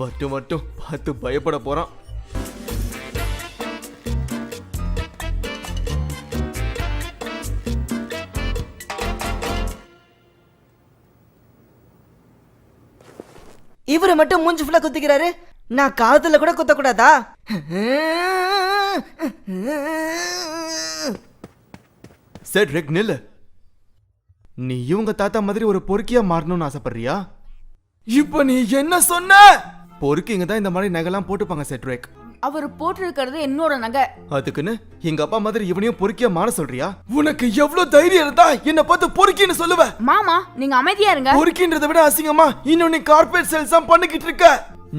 மட்டும் மட்டும் பார்த்து பயப்பட போறான். இவரை மட்டும் மூஞ்சி ஃபுல்லா குத்திக்கிறாரு, நான் காதுல கூட குத்தக்கூடாதா? செட்ரிக் நில்லு. நீ இவங்க தாத்தா மாதிரி ஒரு பொறுக்கியா மாறணும்னு ஆசைப்படுறியா? இப்ப நீ என்ன சொன்ன? பொறுக்கிங்க தான் இந்த மாதிரி நகைலாம் போட்டுப்பாங்க செட்ரிக். அவர் போட்டிருக்கிறது என்னோட நகை. அதுக்குன்னு எங்க அப்பா மாதிரி இவனையும் பொறுக்கியா மாற சொல்றியா? உனக்கு எவ்வளவு தைரியம் இருந்தா என்ன பார்த்து பொறுக்கின்னு சொல்லுவ? மாமா நீங்க அமைதியா இருங்க. பொறுக்கின்றதை விட அசிங்கமா இன்னும் நீ கார்ப்பரேட் சேல்ஸ் தான் பண்ணிக்கிட்டு இருக்க.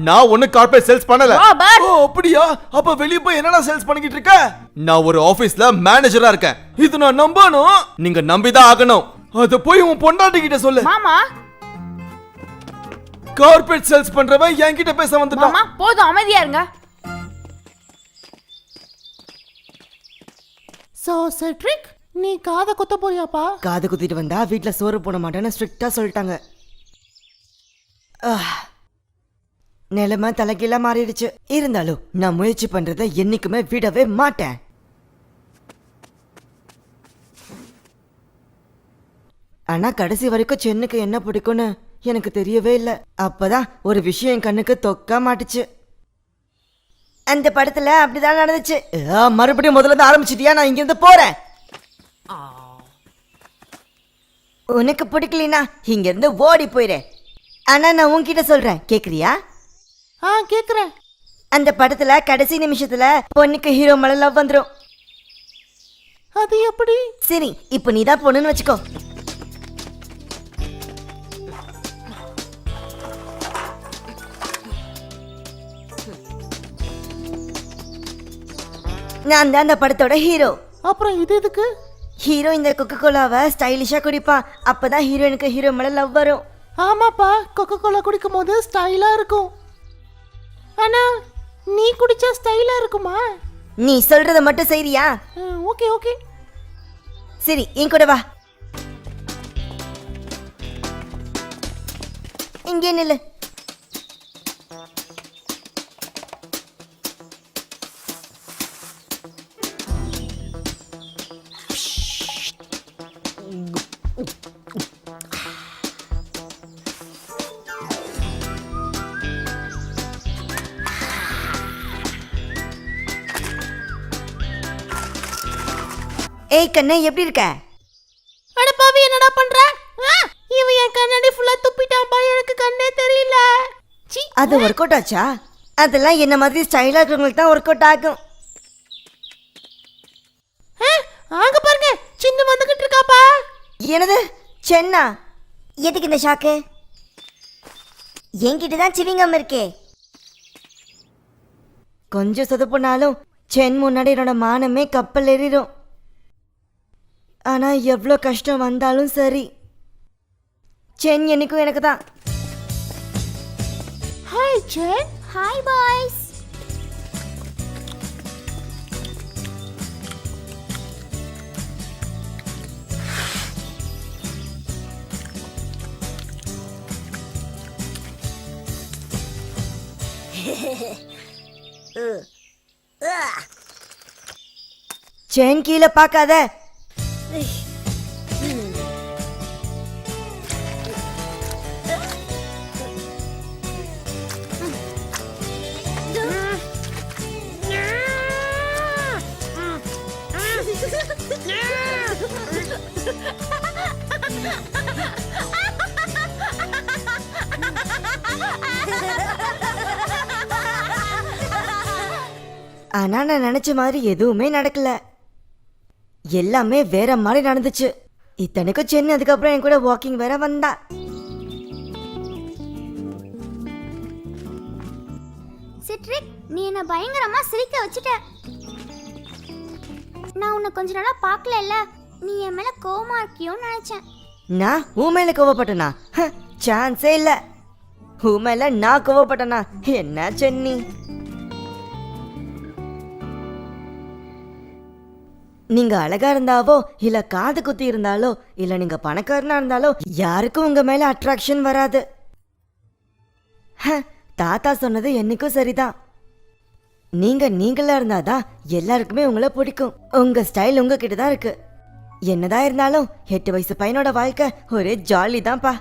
நான் ஒண்ணு கார்ப்பரேட் சேல்ஸ் பண்ணல. ராபர்ட்! ஓ அப்படியா? அப்ப வெளிய போய் என்னடா சேல்ஸ் பண்ணிக்கிட்டு இருக்க? நான் ஒரு ஆபீஸ்ல மேனேஜரா இருக்கேன். இது நான் நம்பணும், நீங்க நம்பிதான் ஆகணும். அத போய் உன் பொண்டாட்டி கிட்ட சொல்லு. மாமா கார்ப்பரேட் சேல்ஸ் பண்றவன் என்கிட்ட பேச வந்துட்டான். மாமா போதும், அமைதியா இருங்க. சோ செட்ரிக், நீ காதை குத்த போறியாப்பா? காது குத்திட்டு வந்தா வீட்ல சோறு போட மாட்டேன்னு ஸ்ட்ரிக்டா சொல்லிட்டாங்க. நிலைமை தலைகீழா மாறிடுச்சு. இருந்தாலும் நான் முயற்சி பண்றதை என்னைக்குமே விடவே மாட்டேன். ஆனா கடைசி வரைக்கும் சென்னுக்கு என்ன பிடிக்கும்னு எனக்கு தெரியவே இல்லை. அப்பதான் ஒரு விஷயம் என் கண்ணுக்கு தொக்கா மாட்டுச்சு. அந்த படத்துல அப்படிதான் நடந்துச்சு. மறுபடியும் முதல்ல இருந்து ஆரம்பிச்சிட்டியா? நான் இங்க இருந்து போறேன். உனக்கு பிடிக்கலனா இங்க இருந்து ஓடி போயிரு. ஆனா நான் உன்கிட்ட சொல்றேன், கேக்குறியா? கேக்குறேன். அந்த படத்துல கடைசி நிமிஷத்துல பொண்ணுக்கு ஹீரோ மேல லவ் வந்துரும். அது எப்படி? சரி, இப்போ நீ தான் பொண்ணுன்னு வச்சுக்கோ. நான் தான் அந்த படத்தோட ஹீரோ. அப்புறம் இது எதுக்கு? ஹீரோ இந்த கொக்கோ கோலாவை ஸ்டைலிஷா குடிப்பான். அப்பதான் ஹீரோயினுக்கு ஹீரோ மேல லவ் வரும். ஆமாப்பா, கொக்கோ கோலா குடிக்கும் போது ஸ்டைலா இருக்கும். ஆனா நீ குடிச்சா ஸ்டைலா இருக்குமா? நீ சொல்றத மட்டும் செய்றியா? Okay okay. சரி, என் கூட வா. இங்கே நில்லு. ஏய் கண்ணே, எப்படி இருக்க? அட பாவி, என்னடா பண்ற? இவன் என் கண்ணாடி ஃபுல்லா துப்பிட்டான்பா, எனக்கு கண்ணே தெரியல. சீ. அது ஒர்க் அவுட் ஆச்சா? அதெல்லாம் என்ன மாதிரி ஸ்டைலா இருக்கிறவங்களுக்கு தான் ஒர்க் அவுட் ஆகும். ஆக பாருங்க, சின்ன வந்துகிட்டு இருக்காப்பா. என்னது சென்னா? எதுக்கு இந்த ஷாக்கு? என்கிட்ட தான் சிவிங்கம் இருக்கே. கொஞ்சம் சொதப்புனாலும் சென் முன்னாடி என்னோட மானமே கப்பல் ஏறிடும். ஆனா எவ்வளோ கஷ்டம் வந்தாலும் சரி, சென் என்னைக்கும் எனக்கு தான். ஹாய் சென். Hi boys. செயின் கீழே பார்க்காத. ஆனா நான் நினைச்ச மாதிரி எதுவுமே நடக்கல. எல்லாமே வேற மாதிரி நடந்துச்சு. இத்தனைக்கும் சென்னை அதுக்கப்புறம் என் கூட வாக்கிங் வேற வந்தா. சிட்ரிக், நீ என்ன பயங்கரமா சிரிக்க வச்சுட்ட. நான் உன்னை கொஞ்ச நாளா பார்க்கல, நீ என் மேல கோவமா இருக்கியோன்னு நினைச்சேன். நான் உன் மேல கோவப்பட்டனா? சான்ஸே இல்ல. உன் மேல நான் கோவப்பட்டனா? என்ன சென்னி? நீங்க அழகா இருந்தாவோ இல்ல காது குத்தி இருந்தாலோ இல்ல நீங்க பணக்காரனா இருந்தாலோ யாருக்கும் உங்க மேல அட்ராக்ஷன் வராது. தாத்தா சொன்னது என்னைக்கும் சரிதான். நீங்க நீங்களா இருந்தாதான் எல்லாருக்குமே உங்களை பிடிக்கும். உங்க ஸ்டைல் உங்ககிட்ட தான் இருக்கு. என்னதான் இருந்தாலும் 8 வயசு பையனோட வாழ்க்கை ஒரே ஜாலி தான்ப்பா.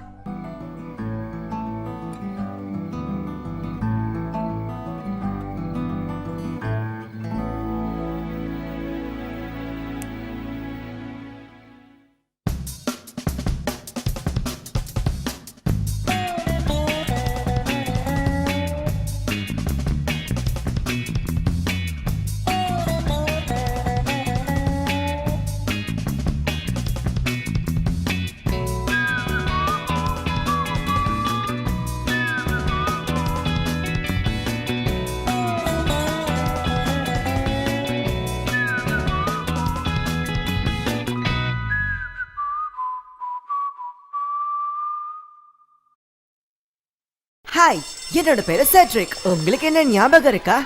ஹாய், என்னோட பேரு செட்ரிக். உங்களுக்கு என்ன ஞாபகம் இருக்கா?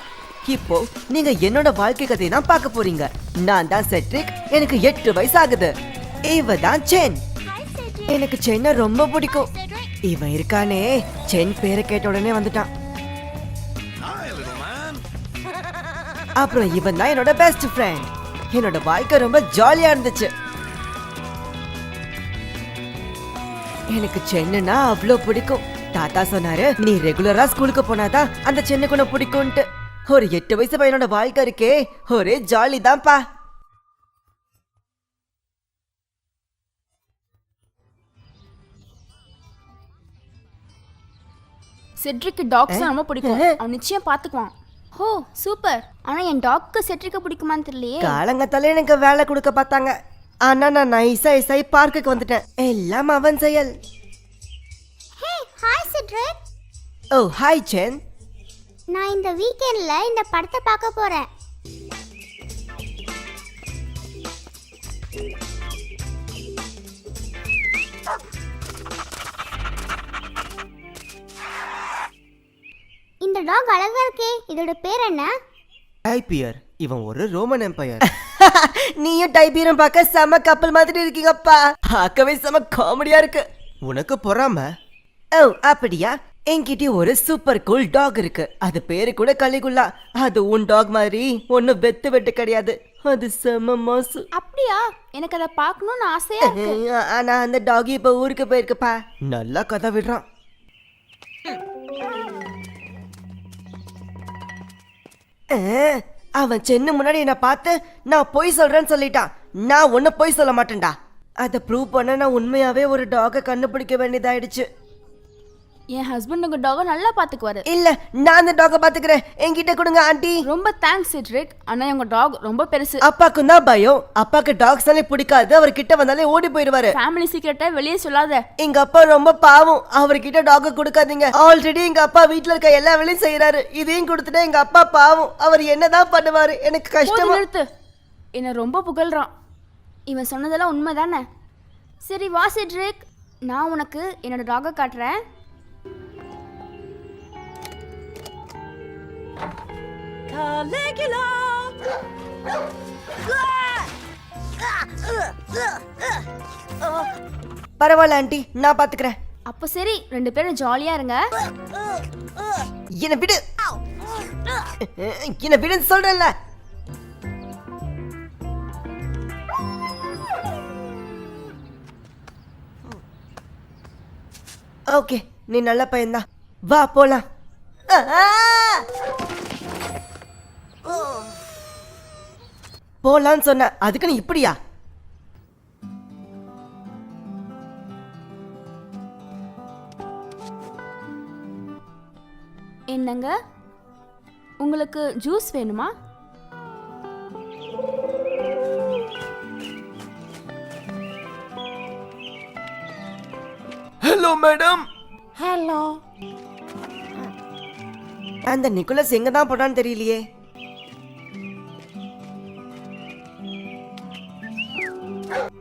இப்போ நீங்க என்னோட வாழ்க்கை கதையை தான் பார்க்க போறீங்க. நான் தான் செட்ரிக். எனக்கு 8 வயசு ஆகுது. இவ தான் சென். எனக்கு சென்னை ரொம்ப பிடிக்கும். இவன் இருக்கானே, சென் பேரை கேட்ட உடனே வந்துட்டான். அப்புறம் இவன் தான் என்னோட பெஸ்ட் ஃப்ரெண்ட். என்னோட வாழ்க்கை ரொம்ப ஜாலியா இருந்துச்சு. எனக்கு சென்னைனா அவ்வளோ பிடிக்கும். தாத்தா சொன்னாரு, நீ ரெகுலரா ஸ்கூலுக்கு போனாதான் அந்த சென்னைக்கு உன்னை பிடிக்கும்ட்டு. ஒரு 8 வயசு பையனோட வாழ்க்கை இருக்கே ஒரே ஜாலி தான்ப்பா. செட்ரிக்கு டாக்ஸ் ரொம்ப பிடிக்கும். அவன் நிச்சயம் பாத்துக்குவான். ஓ சூப்பர். ஆனா என் டாக்கு சிட்ரிக்க பிடிக்குமான்னு தெரியலையே. காலங்கத்தால எனக்கு வேலை கொடுக்க பார்த்தாங்க. ஆனா நான் நைஸா பார்க்குக்கு வந்துட்டேன். எல்லாம் அவன் செயல். Hey hi Cedric. Oh hi சென். நான் இந்த வீக்கெண்ட்ல இந்த படத்தை பார்க்க போறேன். இந்த டாக் அழகா இருக்கே. இதோட பேர் என்ன? டைபியர். இவன் ஒரு ரோமன் எம்பையர். நீயும் டைபியரும் பார்க்க செம கப்பல் மாதிரி இருக்கீங்கப்பா. பார்க்கவே செம காமெடியா இருக்கு. உனக்கு பொறாம? ஓ அப்படியா? என்கிட்ட ஒரு சூப்பர் கூல் டாக் இருக்கு. அது பேரு கூட கலிகுல்லா. அது உன் டாக் மாதிரி ஒன்னும் வெட்டு கிடையாது. அது செம மாசு. அப்படியா? எனக்கு அதை பார்க்கணும்னு ஆசையா இருக்கு. ஆனா அந்த டாக் இப்ப ஊருக்கு போயிருக்குப்பா. நல்லா கதை விடுறான். அவன் சென்னை முன்னாடி என்ன பார்த்து நான் பொய் சொல்றேன்னு சொல்லிட்டான். நான் ஒன்னும் பொய் சொல்ல மாட்டேன்டா. அதை ப்ரூவ் பண்ண நான் உண்மையாவே ஒரு டாகை கண்டுபிடிக்க வேண்டியதாயிடுச்சு. என் ஹஸ்பண்ட் உங்க டாக நல்லா பாத்துக்குவாரு. இல்ல, நான் அந்த டாக பாத்துக்கிறேன். என்கிட்ட கொடுங்க ஆண்டி. ரொம்ப தேங்க்ஸ் சிட்ரிக். ஆனா உங்க டாக் ரொம்ப பெருசு. அப்பாக்கு தான் பயம். அப்பாக்கு டாக்ஸ்னாலே பிடிக்காது. அவர் கிட்ட வந்தாலே ஓடி போயிடுவாரு. ஃபேமிலி சீக்ரெட்டை வெளியே சொல்லாத. எங்க அப்பா ரொம்ப பாவம். அவர்கிட்ட டாக கொடுக்காதீங்க. ஆல்ரெடி எங்க அப்பா வீட்டுல இருக்க எல்லா வேலையும் செய்யறாரு. இதையும் கொடுத்துட்டா எங்க அப்பா பாவம். அவர் என்னதான் பண்ணுவாரு? எனக்கு கஷ்டமா. நிறுத்து. என்ன ரொம்ப புகழ்றான். இவன் சொன்னதெல்லாம் உண்மைதானே? சரி வா சிட்ரிக், நான் உனக்கு என்னோட டாகை காட்டுறேன். பரவாயில்ல ஆண்டி, நான் பாத்துக்கிறேன். அப்ப சரி, 2 பேரும் ஜாலியா இருங்க. என்ன விடு. என்ன விடுன்னு சொல்றேன்ல. ஓகே, நீ நல்ல பையன்தான், வா போலாம். போலான்னு சொன்ன, அதுக்குன்னு இப்படியா? என்னங்க, உங்களுக்கு ஜூஸ் வேணுமா? Hello madam. ஹலோ. அந்த நிக்கோலஸ் எங்க தான் போனான்னு தெரியலையே.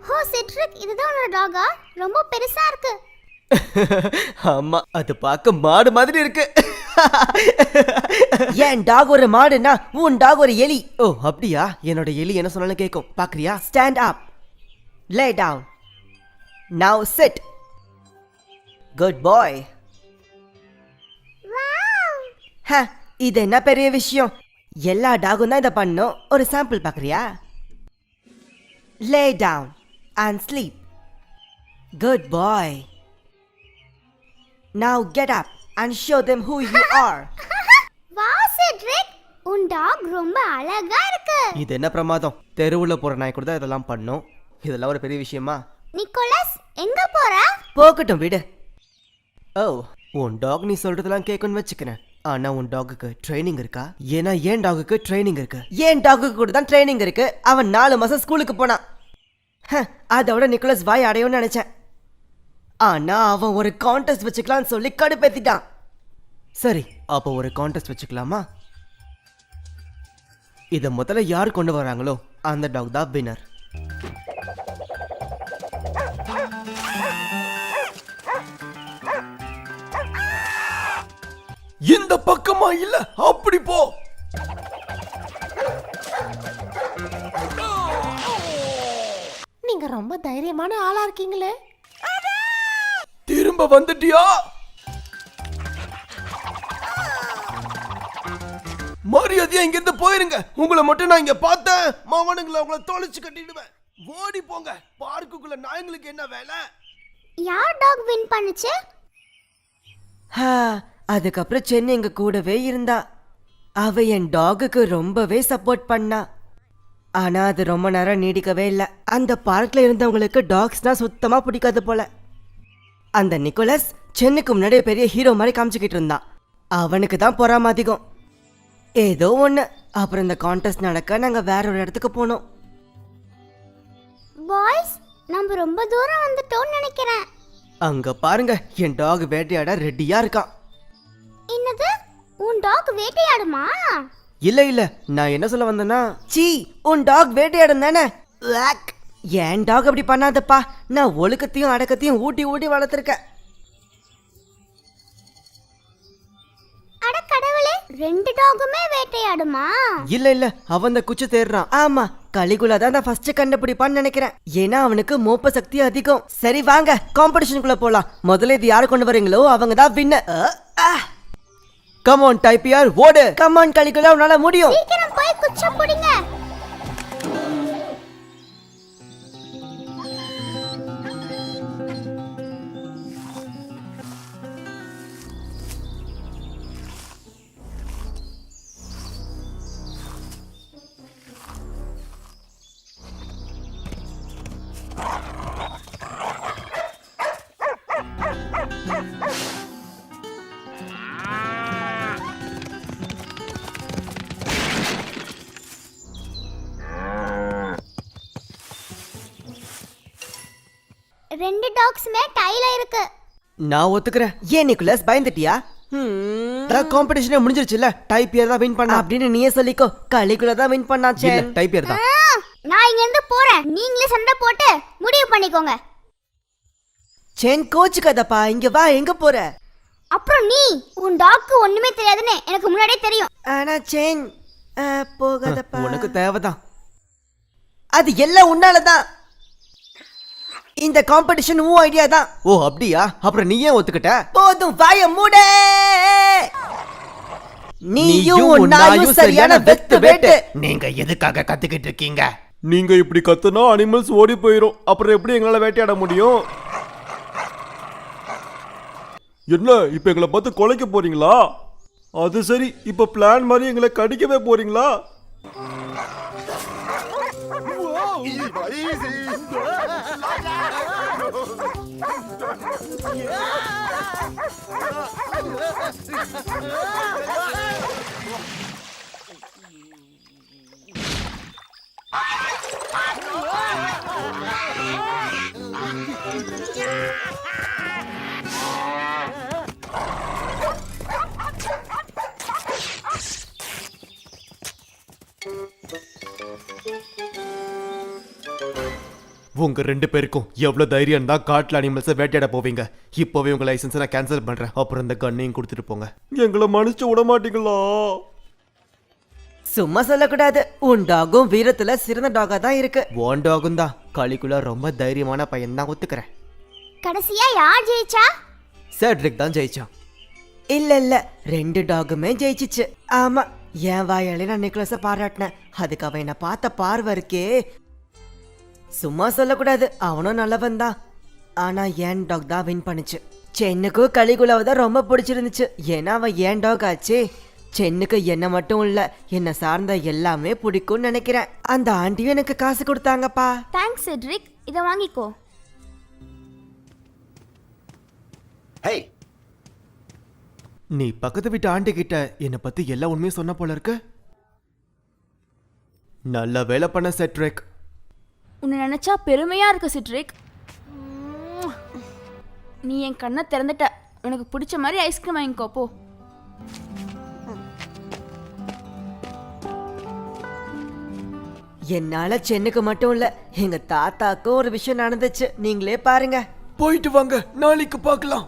ஹோ செட்ரிக், இதுதான் உன்னோட டாகா? ரொம்ப பெருசா இருக்கு. ஆமா, அது பார்க்க மாடு மாதிரி இருக்கு. என் டாக் ஒரு மாடுனா உன் டாக் ஒரு எலி. ஓ அப்படியா? என்னோட எலி என்ன சொன்னாலும் கேட்கும். பாக்குறியா? Stand up, lay down, now sit. Good boy. இது என்ன பெரிய விஷயம்? எல்லா டாகும் தான் இதை பண்ணும். ஒரு சாம்பிள் பாக்குறியா? Lay down and sleep. Good bye. Now get up and show them who you are. Wow Cedric, உன் டாக் ரொம்ப அழகா இருக்கு. இது என்ன பிரமாதம்? தெருவுல போற நாய் கூட தான் இதெல்லாம் பண்ணும். இதெல்லாம் ஒரு பெரிய விஷயமா? நிக்கோலஸ், எங்க போற? போகட்டும் விடு. ஓ, உன் டாக் நீ சொல்றதெல்லாம் கேட்கணும்னு வச்சுக்கிறேன். ஆனா உன் டாகுக்கு ட்ரைனிங் இருக்கா? ஏன்னா என் டாகுக்கு ட்ரைனிங் இருக்கு. என் டாகுக்கு கூட தான் ட்ரைனிங் இருக்கு. அவன் 4 மாசம் ஸ்கூலுக்கு போனான். அதோட நிக்கோலஸ் வாய் அடையும்னு நினைச்சேன். ஆனா அவன் ஒரு கான்டெஸ்ட் வச்சுக்கலாம்னு சொல்லி கடுப்பேத்திட்டான். சரி, அப்போ ஒரு கான்டெஸ்ட் வச்சுக்கலாமா? இதை முதல்ல யார் கொண்டு வராங்களோ அந்த டாக் தான் வின்னர். இந்த பக்கமா இல்ல, அப்படி போ. நீங்க ரொம்ப தைரியமான ஆளா இருக்கீங்களே. திரும்ப வந்துட்டியா? மரியாதையா இங்க இருந்து போயிருங்க. உங்களை மட்டும் நான் இங்க பார்த்தேன், மாவனுங்களை உங்களை தொலைச்சு கட்டிடுவேன். ஓடி போங்க. பார்க்குக்குள்ள நாய்ங்களுக்கு என்ன வேலை? யார் டாக் வின் பண்ணுச்சு? அதுக்கப்புறம் சென்னை எங்க கூடவே இருந்தா. அவ என் டாகுக்கு ரொம்பவே சப்போர்ட் பண்ணா. ஆனா அது ரொம்ப நேரம் நீடிக்கவே இல்லை. அந்த பார்க்ல இருந்தவங்களுக்கு டாக்ஸ்னா சுத்தமா பிடிக்காது போல. அந்த நிக்கோலஸ் சென்னைக்கு முன்னாடி பெரிய ஹீரோ மாதிரி காமிச்சுக்கிட்டு இருந்தான். அவனுக்கு தான் பொறாம அதிகம். ஏதோ ஒண்ணு. அப்புறம் இந்த கான்டெஸ்ட் நடக்க நாங்க வேற ஒரு இடத்துக்கு போனோம். பாய்ஸ், நம்ம ரொம்ப தூரம் வந்துட்டோம்னு நினைக்கிறேன். அங்க பாருங்க, என் டாக் வேட்டையாட ரெடியா இருக்கான். என்னது, உன் டாக் வேட்டையாடுமா? இல்ல இல்ல, நான் என்ன சொல்ல வந்தேன்னா, சீ, உன் டாக் வேட்டையாடும் தானே. என் டாக் அப்படி பண்ணாதப்பா. நான் ஒழுக்கத்தையும் அடக்கத்தையும் ஊட்டி ஊட்டி வளர்த்துருக்கேன். அட கடவுளே, 2 டாகுமே வேட்டையாடுமா? இல்ல இல்ல, அவன் அந்த குச்சி தேடுறான். ஆமா, கலிகுலா தான் நான் ஃபர்ஸ்ட் கண்டுபிடிப்பான்னு நினைக்கிறேன். ஏன்னா அவனுக்கு மோப்ப சக்தி அதிகம். சரி வாங்க, காம்படிஷனுக்குள்ள போலாம். முதல்ல இது யாரு கொண்டு வரீங்களோ அவங்க தான் வின்னர். கம் ஆன் டைப்பியர், ஓடு. கம் ஆன் கலிகுலா, உன்னால முடியும். சீக்கிரம் போய் குச்ச புடிங்க. ரெண்டு டாக்ஸ்மே டைல இருக்கு. நான் ஒத்துக்கிறேன். ஏன் நிக்கோலஸ், பயந்துட்டியா? காம்படிஷனே முடிஞ்சிருச்சுல. டைப்பியர் தான் வின் பண்ணா அப்படின்னு நீயே சொல்லிக்கோ. கலிகுலா தான் வின் பண்ணாச்சே. டைப்பியர் தான். நான் இங்க இருந்து போறேன். நீங்களே சண்டை போட்டு முடிவு பண்ணிக்கோங்க. சென் கோச்சுக்காதப்பா, இங்க வா. எங்க போற? அப்புறம் நீ, உன் டாக்கு ஒண்ணுமே தெரியாதுன்னு எனக்கு முன்னாடியே தெரியும். ஆனா சென் போகாதப்பா. உனக்கு தேவைதான். அது எல்லாம் உன்னாலதான். இந்த காம்படிஷன் உன் ஐடியா தான். ஓ அப்படியா? அப்புறம் நீ ஏன் ஒத்துக்கிட்ட? போதும், வாய மூட. நீயும் நாயும் சரியான வெத்து வேட்டு. நீங்க எதுக்காக கத்துக்கிட்டு இருக்கீங்க? நீங்க இப்படி கத்துனா அனிமல்ஸ் ஓடி போயிடும். அப்புறம் எப்படி எங்களால வேட்டையாட முடியும்? என்ன இப்ப எங்களை பார்த்து கொலைக்க போறீங்களா? அது சரி, இப்ப பிளான் மாதிரி எங்களை கடிக்கவே போறீங்களா? உங்க 2 பேருக்கும் எவ்வளவு தைரியம் தான் காட்டுல அனிமல்ஸை வேட்டையாட போவீங்க? இப்போவே உங்க லைசன்ஸை நான் கேன்சல் பண்றேன். அப்புறம் இந்த கண்ணையும் கொடுத்துட்டு போங்க. எங்களை மன்னிச்சு விட மாட்டீங்களா? சும்மா சொல்லக்கூடாது. உன் டாகும் வீரத்துல சிறந்த டாகா தான் இருக்கு. உன் டாகும் தான். களிக்குள்ள ரொம்ப தைரியமான பையன் தான், ஒத்துக்கிறேன். கடைசியா யார் ஜெயிச்சா? செட்ரிக் தான் ஜெயிச்சான். இல்ல 2 டாகுமே ஜெயிச்சிச்சு. ஆமா, என் வாயாலே நான் நிக்கோலஸ பாராட்டினேன். அதுக்கு அவன் என்ன பார்த்த பார்வை இருக்கே. சும்மா சொல்லக்கூடாது, அவனும் நல்லவன் தான். ஆனா என் டாக் தான் வின் பண்ணுச்சு. சென்னுக்கும் கலிகுலாவை தான் ரொம்ப பிடிச்சிருந்துச்சு. ஏன்னா அவன் என் டாக் ஆச்சு. சென்னுக்கு என்ன மட்டும் இல்ல, என்ன சார்ந்த எல்லாமே பிடிக்கும்னு நினைக்கிறேன். அந்த ஆண்டியும் எனக்கு காசு கொடுத்தாங்கப்பா. தேங்க்ஸ் செட்ரிக், இதை வாங்கிக்கோ. நீ பக்கத்து வீட்டு ஆண்டி கிட்ட என்னை பத்தி எல்லா உண்மையும் சொன்ன போல இருக்கு. நல்ல வேலை பண்ண செட்ரிக். உன்னை நினைச்சா பெருமையா இருக்கு சிட்ரிக். நீ என் கண்ணை திறந்துட்ட. உனக்கு பிடிச்ச மாதிரி ஐஸ்கிரீம் வாங்கிக்கோ போ. என்னால சென்னுக்கு மட்டும் இல்ல, எங்க தாத்தாக்கும் ஒரு விஷயம் நடந்துச்சு. நீங்களே பாருங்க. போயிட்டு வாங்க, நாளைக்கு பார்க்கலாம்.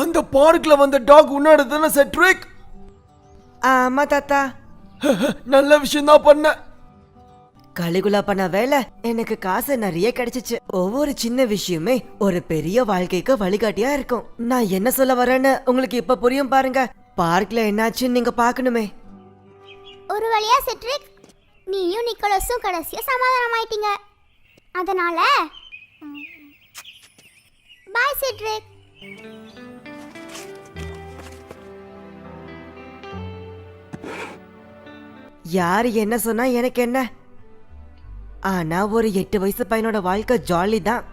அந்த பார்க்ல வந்த டாக் உன்னோட தானே செட்ரிக்? ஆமா தாத்தா. நல்ல விஷயம் தான் பண்ண. கலிகுலா பண்ண வேலை எனக்கு காசு நிறைய கிடைச்சிச்சு. ஒவ்வொரு சின்ன விஷயமே ஒரு பெரிய வாழ்க்கைக்கு வழிகாட்டியா இருக்கும். நான் என்ன சொல்ல வரேன்னு உங்களுக்கு இப்ப புரியும் பாருங்க. பார்க்ல என்னாச்சுன்னு நீங்க பாக்கணுமே. ஒரு வழியா செட்ரிக், நீயும் நிக்கோலஸும் கடைசியா சமாதானம் ஆயிட்டீங்க. அதனால பாய் செட்ரிக். யாரு என்ன சொன்னா எனக்கு என்ன? ஆனா ஒரு 8 வயசு பையனோட வாழ்க்கை ஜாலி தான்.